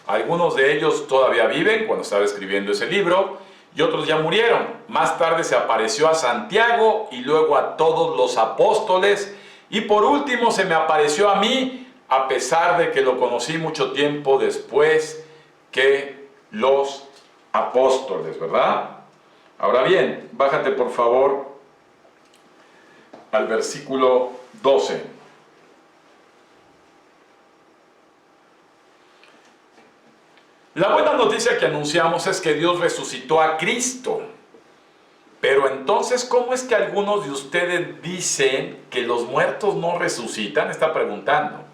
Algunos de ellos todavía viven cuando estaba escribiendo ese libro y otros ya murieron. Más tarde se apareció a Santiago y luego a todos los apóstoles. Y por último se me apareció a mí, a pesar de que lo conocí mucho tiempo después que los apóstoles, ¿verdad? Ahora bien, bájate por favor al versículo 12. La buena noticia que anunciamos es que Dios resucitó a Cristo. Pero entonces, ¿cómo es que algunos de ustedes dicen que los muertos no resucitan? Está preguntando.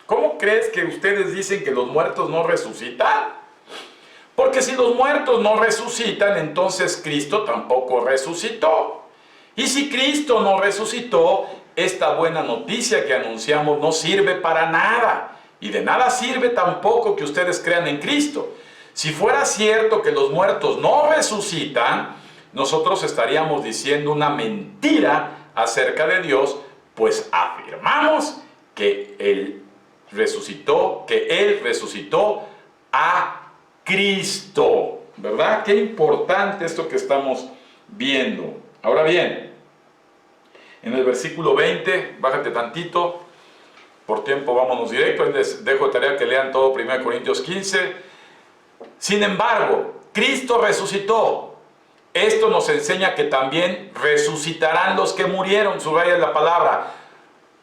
¿Cómo crees que ustedes dicen que los muertos no resucitan? Porque si los muertos no resucitan, entonces Cristo tampoco resucitó. Y si Cristo no resucitó, esta buena noticia que anunciamos no sirve para nada. Y de nada sirve tampoco que ustedes crean en Cristo. Si fuera cierto que los muertos no resucitan, nosotros estaríamos diciendo una mentira acerca de Dios, pues afirmamos que Él resucitó a Cristo, ¿verdad? Qué importante esto que estamos viendo. Ahora bien, en el versículo 20, bájate tantito, por tiempo vámonos directo, les dejo de tarea que lean todo 1 Corintios 15. Sin embargo, Cristo resucitó. Esto nos enseña que también resucitarán los que murieron. Subraya la palabra.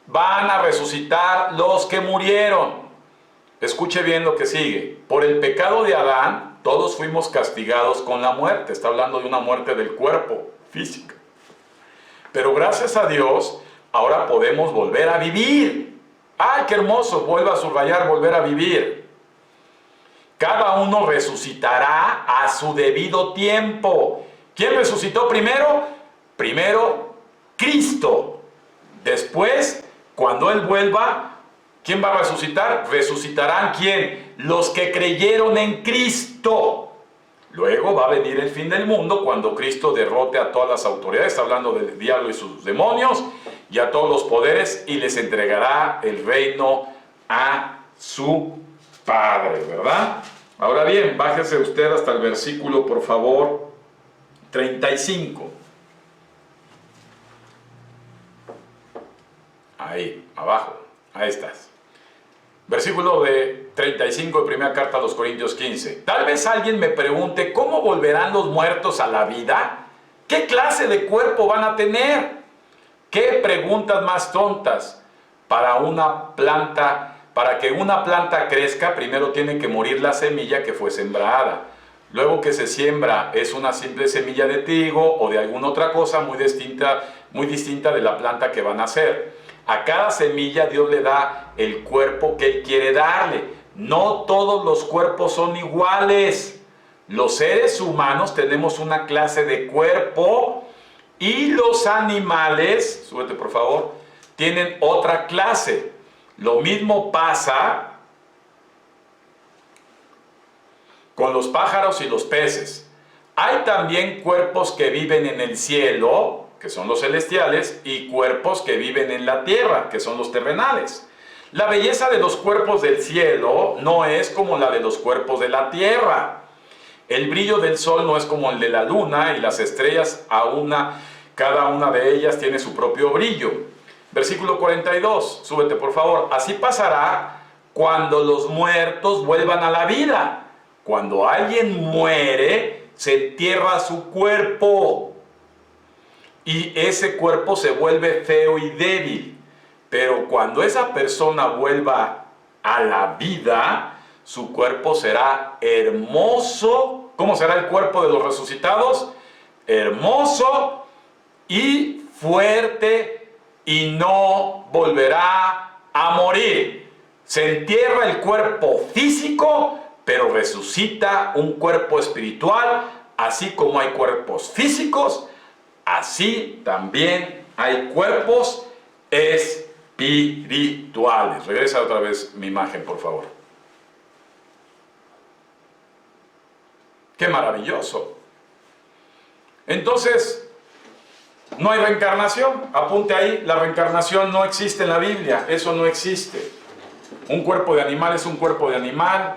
Van a resucitar los que murieron. Escuche bien lo que sigue. Por el pecado de Adán, todos fuimos castigados con la muerte. Está hablando de una muerte del cuerpo, física. Pero gracias a Dios, ahora podemos volver a vivir. ¡Ay, qué hermoso! Vuelva a subrayar, volver a vivir. Cada uno resucitará a su debido tiempo. ¿Quién resucitó primero? Primero, Cristo. Después, cuando Él vuelva, ¿quién va a resucitar? ¿Resucitarán quién? Los que creyeron en Cristo. Luego va a venir el fin del mundo cuando Cristo derrote a todas las autoridades, está hablando del diablo y sus demonios, y a todos los poderes, y les entregará el reino a su Padre, ¿verdad? Ahora bien, bájese usted hasta el versículo, por favor, 35. Ahí, abajo, ahí estás. Versículo de 35 de primera carta a los Corintios 15. Tal vez alguien me pregunte, ¿cómo volverán los muertos a la vida? ¿Qué clase de cuerpo van a tener? ¿Qué preguntas más tontas? Para que una planta crezca, primero tiene que morir la semilla que fue sembrada. Luego que se siembra es una simple semilla de trigo o de alguna otra cosa muy distinta de la planta que va a nacer. A cada semilla Dios le da el cuerpo que Él quiere darle. No todos los cuerpos son iguales. Los seres humanos tenemos una clase de cuerpo y los animales, súbete por favor, tienen otra clase. Lo mismo pasa con los pájaros y los peces. Hay también cuerpos que viven en el cielo, que son los celestiales, y cuerpos que viven en la tierra, que son los terrenales. La belleza de los cuerpos del cielo no es como la de los cuerpos de la tierra. El brillo del sol no es como el de la luna, y las estrellas, cada una de ellas tiene su propio brillo. Versículo 42, súbete por favor. Así pasará cuando los muertos vuelvan a la vida. Cuando alguien muere, se entierra su cuerpo. Y ese cuerpo se vuelve feo y débil. Pero cuando esa persona vuelva a la vida, su cuerpo será hermoso. ¿Cómo será el cuerpo de los resucitados? Hermoso y fuerte, y no volverá a morir. Se entierra el cuerpo físico, pero resucita un cuerpo espiritual. Así como hay cuerpos físicos, así también hay cuerpos espirituales. Regresa otra vez mi imagen, por favor. ¡Qué maravilloso! Entonces, no hay reencarnación. Apunte ahí, la reencarnación no existe en la Biblia. Eso no existe. Un cuerpo de animal es un cuerpo de animal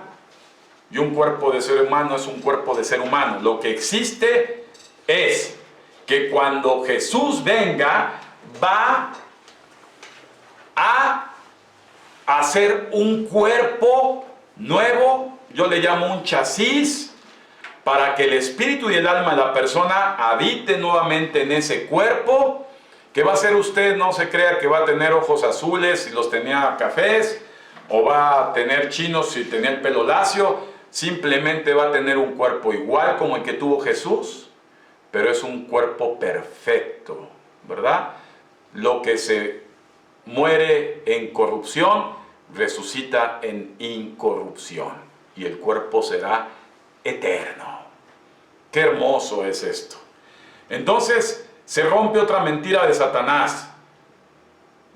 y un cuerpo de ser humano es un cuerpo de ser humano. Lo que existe es que cuando Jesús venga, va a hacer un cuerpo nuevo, yo le llamo un chasis, para que el espíritu y el alma de la persona habite nuevamente en ese cuerpo. Que va a ser usted, no se crea que va a tener ojos azules si los tenía cafés, o va a tener chinos si tenía el pelo lacio. Simplemente va a tener un cuerpo igual como el que tuvo Jesús, pero es un cuerpo perfecto, ¿verdad? Lo que se muere en corrupción, resucita en incorrupción, y el cuerpo será eterno. ¡Qué hermoso es esto! Entonces, se rompe otra mentira de Satanás.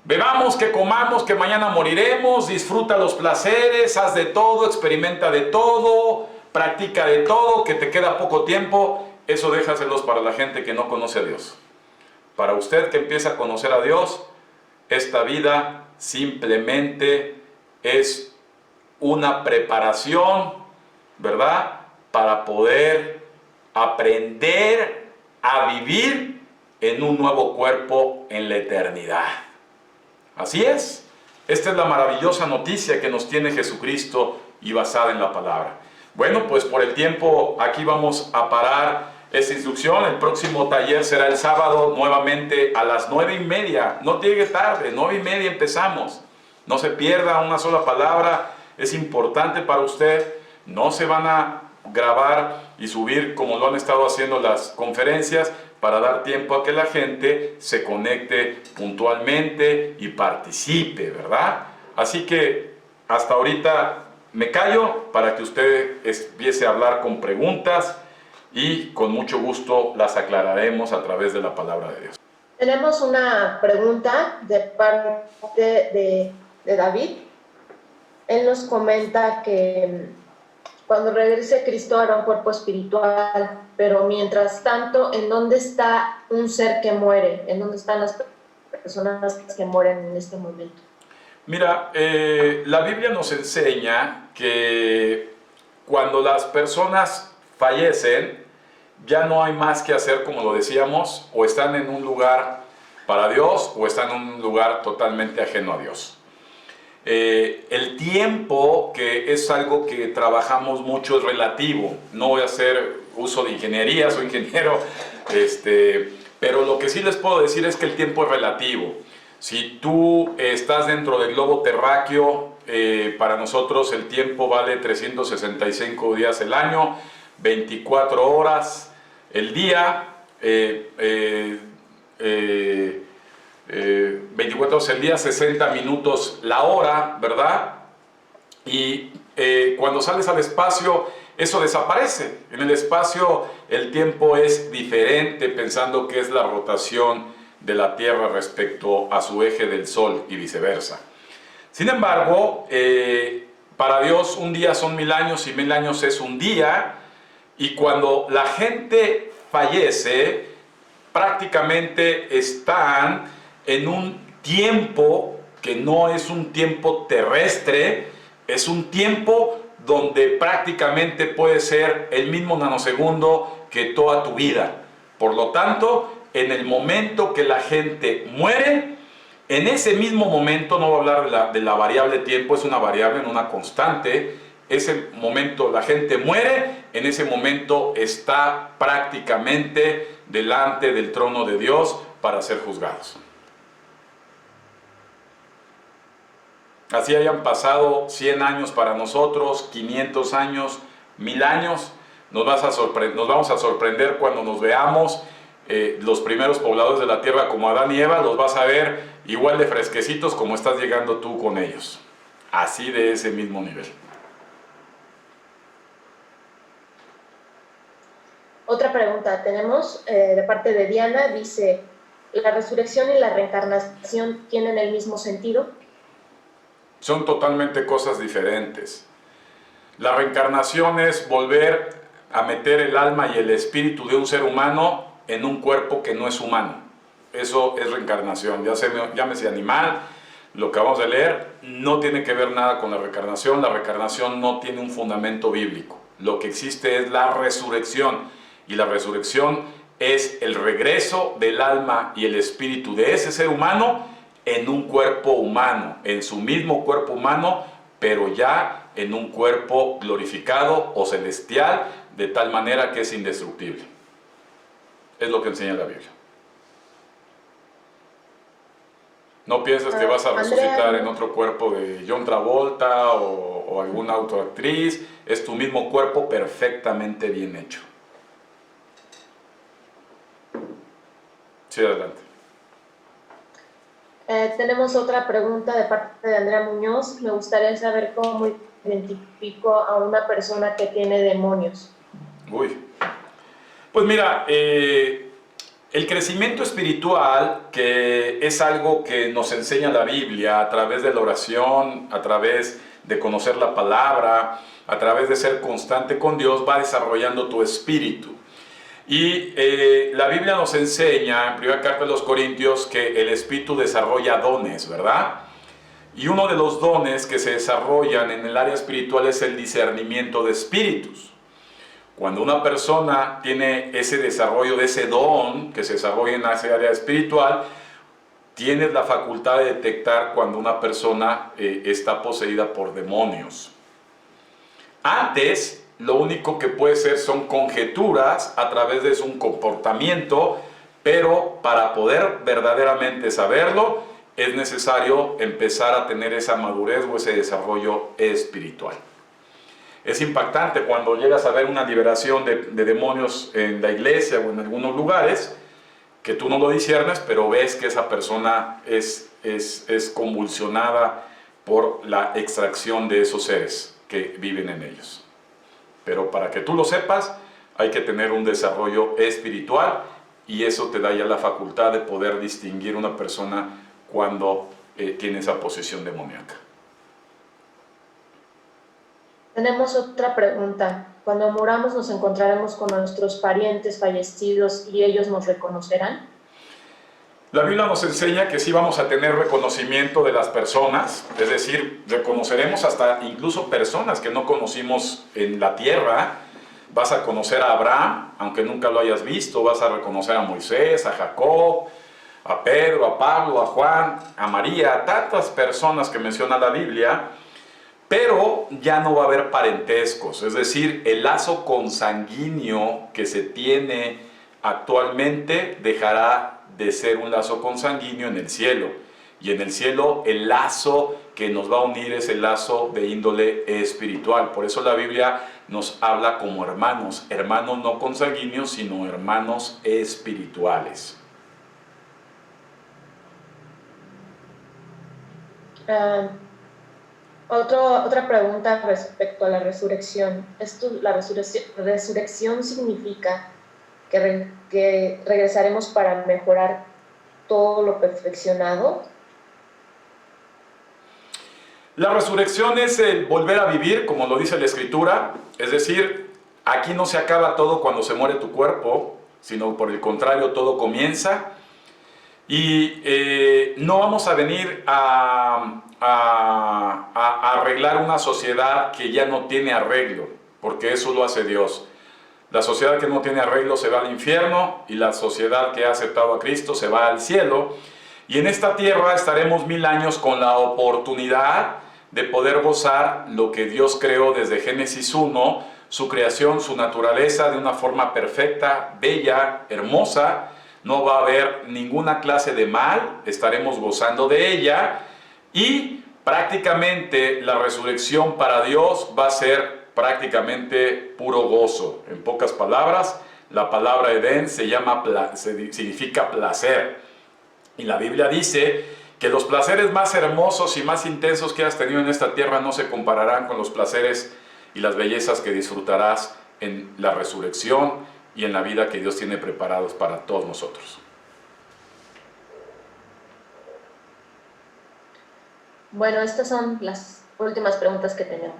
Bebamos, que comamos, que mañana moriremos, disfruta los placeres, haz de todo, experimenta de todo, practica de todo, que te queda poco tiempo. Eso déjaselos para la gente que no conoce a Dios. Para usted que empieza a conocer a Dios, esta vida simplemente es una preparación, ¿verdad?, para poder aprender a vivir en un nuevo cuerpo en la eternidad. Así es. Esta es la maravillosa noticia que nos tiene Jesucristo y basada en la palabra. Bueno, pues por el tiempo aquí vamos a parar esta instrucción. El próximo taller será el sábado nuevamente a las 9:30. No llegue tarde, 9:30 empezamos. No se pierda una sola palabra, es importante para usted. No se van a grabar y subir como lo han estado haciendo las conferencias, para dar tiempo a que la gente se conecte puntualmente y participe, ¿verdad? Así que hasta ahorita me callo para que usted empiece a hablar con preguntas y con mucho gusto las aclararemos a través de la palabra de Dios. Tenemos una pregunta de parte de David. Él nos comenta que cuando regrese Cristo hará un cuerpo espiritual, pero mientras tanto, ¿en dónde está un ser que muere? ¿En dónde están las personas que mueren en este momento? Mira, la Biblia nos enseña que cuando las personas fallecen, ya no hay más que hacer, como lo decíamos, o están en un lugar para Dios o están en un lugar totalmente ajeno a Dios. El tiempo, que es algo que trabajamos mucho, es relativo. No voy a hacer uso de ingeniería, soy ingeniero, pero lo que sí les puedo decir es que el tiempo es relativo. Si tú estás dentro del globo terráqueo, para nosotros el tiempo vale 365 días el año, 24 horas el día, 24 horas el día, 60 minutos la hora, ¿verdad? Y cuando sales al espacio, eso desaparece. En el espacio el tiempo es diferente, pensando que es la rotación de la Tierra respecto a su eje del Sol y viceversa. Sin embargo, para Dios un día son 1000 años y 1000 años es un día, y cuando la gente fallece, prácticamente están en un tiempo que no es un tiempo terrestre, es un tiempo donde prácticamente puede ser el mismo nanosegundo que toda tu vida. Por lo tanto, en el momento que la gente muere, en ese mismo momento, no voy a hablar de la variable tiempo, es una variable, no una constante, ese momento la gente muere, en ese momento está prácticamente delante del trono de Dios para ser juzgados. Así hayan pasado 100 años para nosotros, 500 años, 1000 años, nos vamos a sorprender cuando nos veamos. Los primeros pobladores de la tierra, como Adán y Eva, los vas a ver igual de fresquecitos como estás llegando tú con ellos. Así, de ese mismo nivel. Otra pregunta tenemos de parte de Diana, dice: ¿la resurrección y la reencarnación tienen el mismo sentido? Son totalmente cosas diferentes. La reencarnación es volver a meter el alma y el espíritu de un ser humano en un cuerpo que no es humano. Eso es reencarnación, llámese animal, lo que acabamos de leer, no tiene que ver nada con la reencarnación no tiene un fundamento bíblico. Lo que existe es la resurrección, y la resurrección es el regreso del alma y el espíritu de ese ser humano en un cuerpo humano, en su mismo cuerpo humano, pero ya en un cuerpo glorificado o celestial, de tal manera que es indestructible. Es lo que enseña la Biblia. No pienses que vas a resucitar en otro cuerpo de John Travolta o alguna autoactriz. Es tu mismo cuerpo perfectamente bien hecho. Sí, adelante. Tenemos otra pregunta de parte de Andrea Muñoz. Me gustaría saber cómo identifico a una persona que tiene demonios. Uy. Pues mira, el crecimiento espiritual, que es algo que nos enseña la Biblia a través de la oración, a través de conocer la palabra, a través de ser constante con Dios, va desarrollando tu espíritu. Y la Biblia nos enseña, en primera carta de los Corintios, que el espíritu desarrolla dones, ¿verdad? Y uno de los dones que se desarrollan en el área espiritual es el discernimiento de espíritus. Cuando una persona tiene ese desarrollo de ese don que se desarrolla en esa área espiritual, tienes la facultad de detectar cuando una persona está poseída por demonios. Antes, lo único que puede ser son conjeturas a través de su comportamiento, pero para poder verdaderamente saberlo, es necesario empezar a tener esa madurez o ese desarrollo espiritual. Es impactante cuando llegas a ver una liberación de demonios en la iglesia o en algunos lugares, que tú no lo disiernes, pero ves que esa persona es convulsionada por la extracción de esos seres que viven en ellos. Pero para que tú lo sepas, hay que tener un desarrollo espiritual, y eso te da ya la facultad de poder distinguir una persona cuando tiene esa posesión demoníaca. Tenemos otra pregunta. Cuando muramos, ¿nos encontraremos con nuestros parientes fallecidos y ellos nos reconocerán? La Biblia nos enseña que sí vamos a tener reconocimiento de las personas, es decir, reconoceremos hasta incluso personas que no conocimos en la tierra. Vas a conocer a Abraham, aunque nunca lo hayas visto, vas a reconocer a Moisés, a Jacob, a Pedro, a Pablo, a Juan, a María, a tantas personas que menciona la Biblia, pero ya no va a haber parentescos, es decir, el lazo consanguíneo que se tiene actualmente dejará de ser un lazo consanguíneo en el cielo. Y en el cielo el lazo que nos va a unir es el lazo de índole espiritual. Por eso la Biblia nos habla como hermanos, hermanos no consanguíneos, sino hermanos espirituales. Otra pregunta respecto a la resurrección. ¿La resurrección significa que regresaremos para mejorar todo lo perfeccionado? La resurrección es el volver a vivir, como lo dice la Escritura, es decir, aquí no se acaba todo cuando se muere tu cuerpo, sino por el contrario, todo comienza. Y no vamos a venir a arreglar una sociedad que ya no tiene arreglo, porque eso lo hace Dios. La sociedad que no tiene arreglo se va al infierno, y la sociedad que ha aceptado a Cristo se va al cielo. Y en esta tierra estaremos 1000 años con la oportunidad de poder gozar lo que Dios creó desde Génesis 1, su creación, su naturaleza, de una forma perfecta, bella, hermosa. No va a haber ninguna clase de mal, estaremos gozando de ella, y prácticamente la resurrección para Dios va a ser prácticamente puro gozo. En pocas palabras, la palabra Edén significa placer. Y la Biblia dice que los placeres más hermosos y más intensos que has tenido en esta tierra no se compararán con los placeres y las bellezas que disfrutarás en la resurrección y en la vida que Dios tiene preparados para todos nosotros. Bueno, estas son las últimas preguntas que tenemos.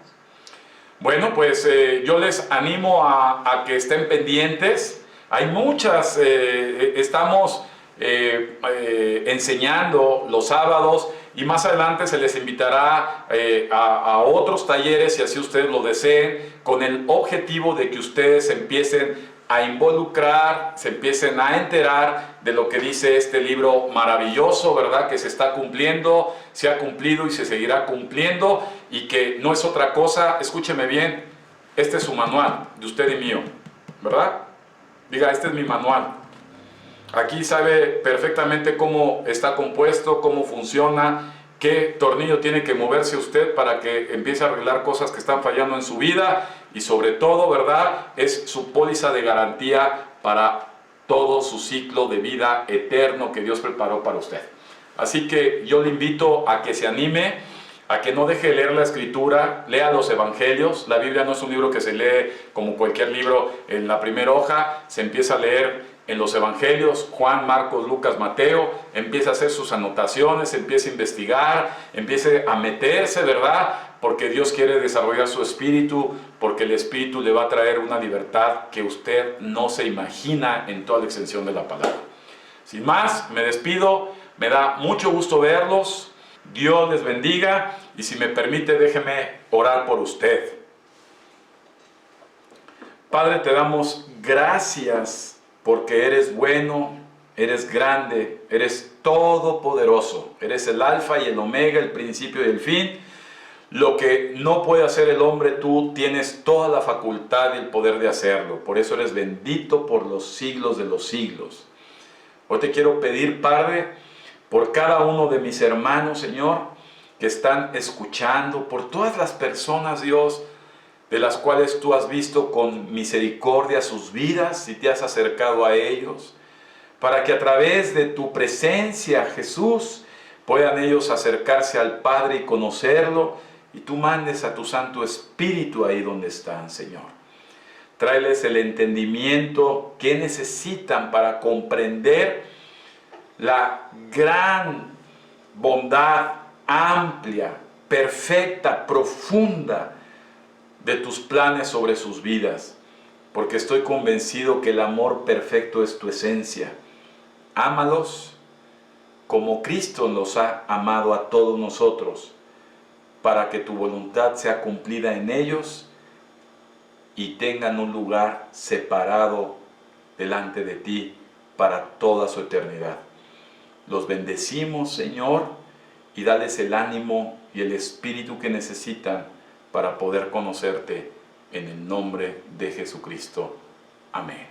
Bueno, pues yo les animo a que estén pendientes. Hay muchas, estamos enseñando los sábados y más adelante se les invitará a otros talleres, si así ustedes lo deseen, con el objetivo de que ustedes empiecen a involucrar, se empiecen a enterar de lo que dice este libro maravilloso, ¿verdad? Que se está cumpliendo, se ha cumplido y se seguirá cumpliendo, y que no es otra cosa, escúcheme bien, este es su manual, de usted y mío, ¿verdad? Diga, este es mi manual. Aquí sabe perfectamente cómo está compuesto, cómo funciona, qué tornillo tiene que moverse usted para que empiece a arreglar cosas que están fallando en su vida, y sobre todo, ¿verdad?, es su póliza de garantía para todo su ciclo de vida eterno que Dios preparó para usted. Así que yo le invito a que se anime, a que no deje de leer la Escritura, lea los Evangelios. La Biblia no es un libro que se lee como cualquier libro en la primera hoja, se empieza a leer en los Evangelios, Juan, Marcos, Lucas, Mateo, empieza a hacer sus anotaciones, empieza a investigar, empiece a meterse, ¿verdad? Porque Dios quiere desarrollar su espíritu, porque el espíritu le va a traer una libertad que usted no se imagina en toda la extensión de la palabra. Sin más, me despido, me da mucho gusto verlos, Dios les bendiga, y si me permite, déjeme orar por usted. Padre, te damos gracias porque eres bueno, eres grande, eres todopoderoso, eres el alfa y el omega, el principio y el fin. Lo que no puede hacer el hombre, tú tienes toda la facultad y el poder de hacerlo. Por eso eres bendito por los siglos de los siglos. Hoy te quiero pedir, Padre, por cada uno de mis hermanos, Señor, que están escuchando, por todas las personas, Dios, de las cuales tú has visto con misericordia sus vidas y te has acercado a ellos, para que a través de tu presencia, Jesús, puedan ellos acercarse al Padre y conocerlo, y tú mandes a tu Santo Espíritu ahí donde están, Señor. Tráeles el entendimiento que necesitan para comprender la gran bondad amplia, perfecta, profunda de tus planes sobre sus vidas, porque estoy convencido que el amor perfecto es tu esencia. Ámalos como Cristo nos ha amado a todos nosotros, para que tu voluntad sea cumplida en ellos y tengan un lugar separado delante de ti para toda su eternidad. Los bendecimos, Señor, y dales el ánimo y el espíritu que necesitan para poder conocerte, en el nombre de Jesucristo. Amén.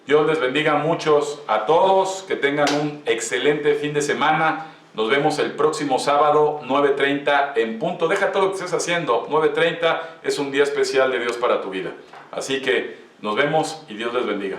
Dios les bendiga muchos a todos, que tengan un excelente fin de semana. Nos vemos el próximo sábado, 9:30 en punto. Deja todo lo que estés haciendo, 9:30 es un día especial de Dios para tu vida. Así que nos vemos y Dios les bendiga.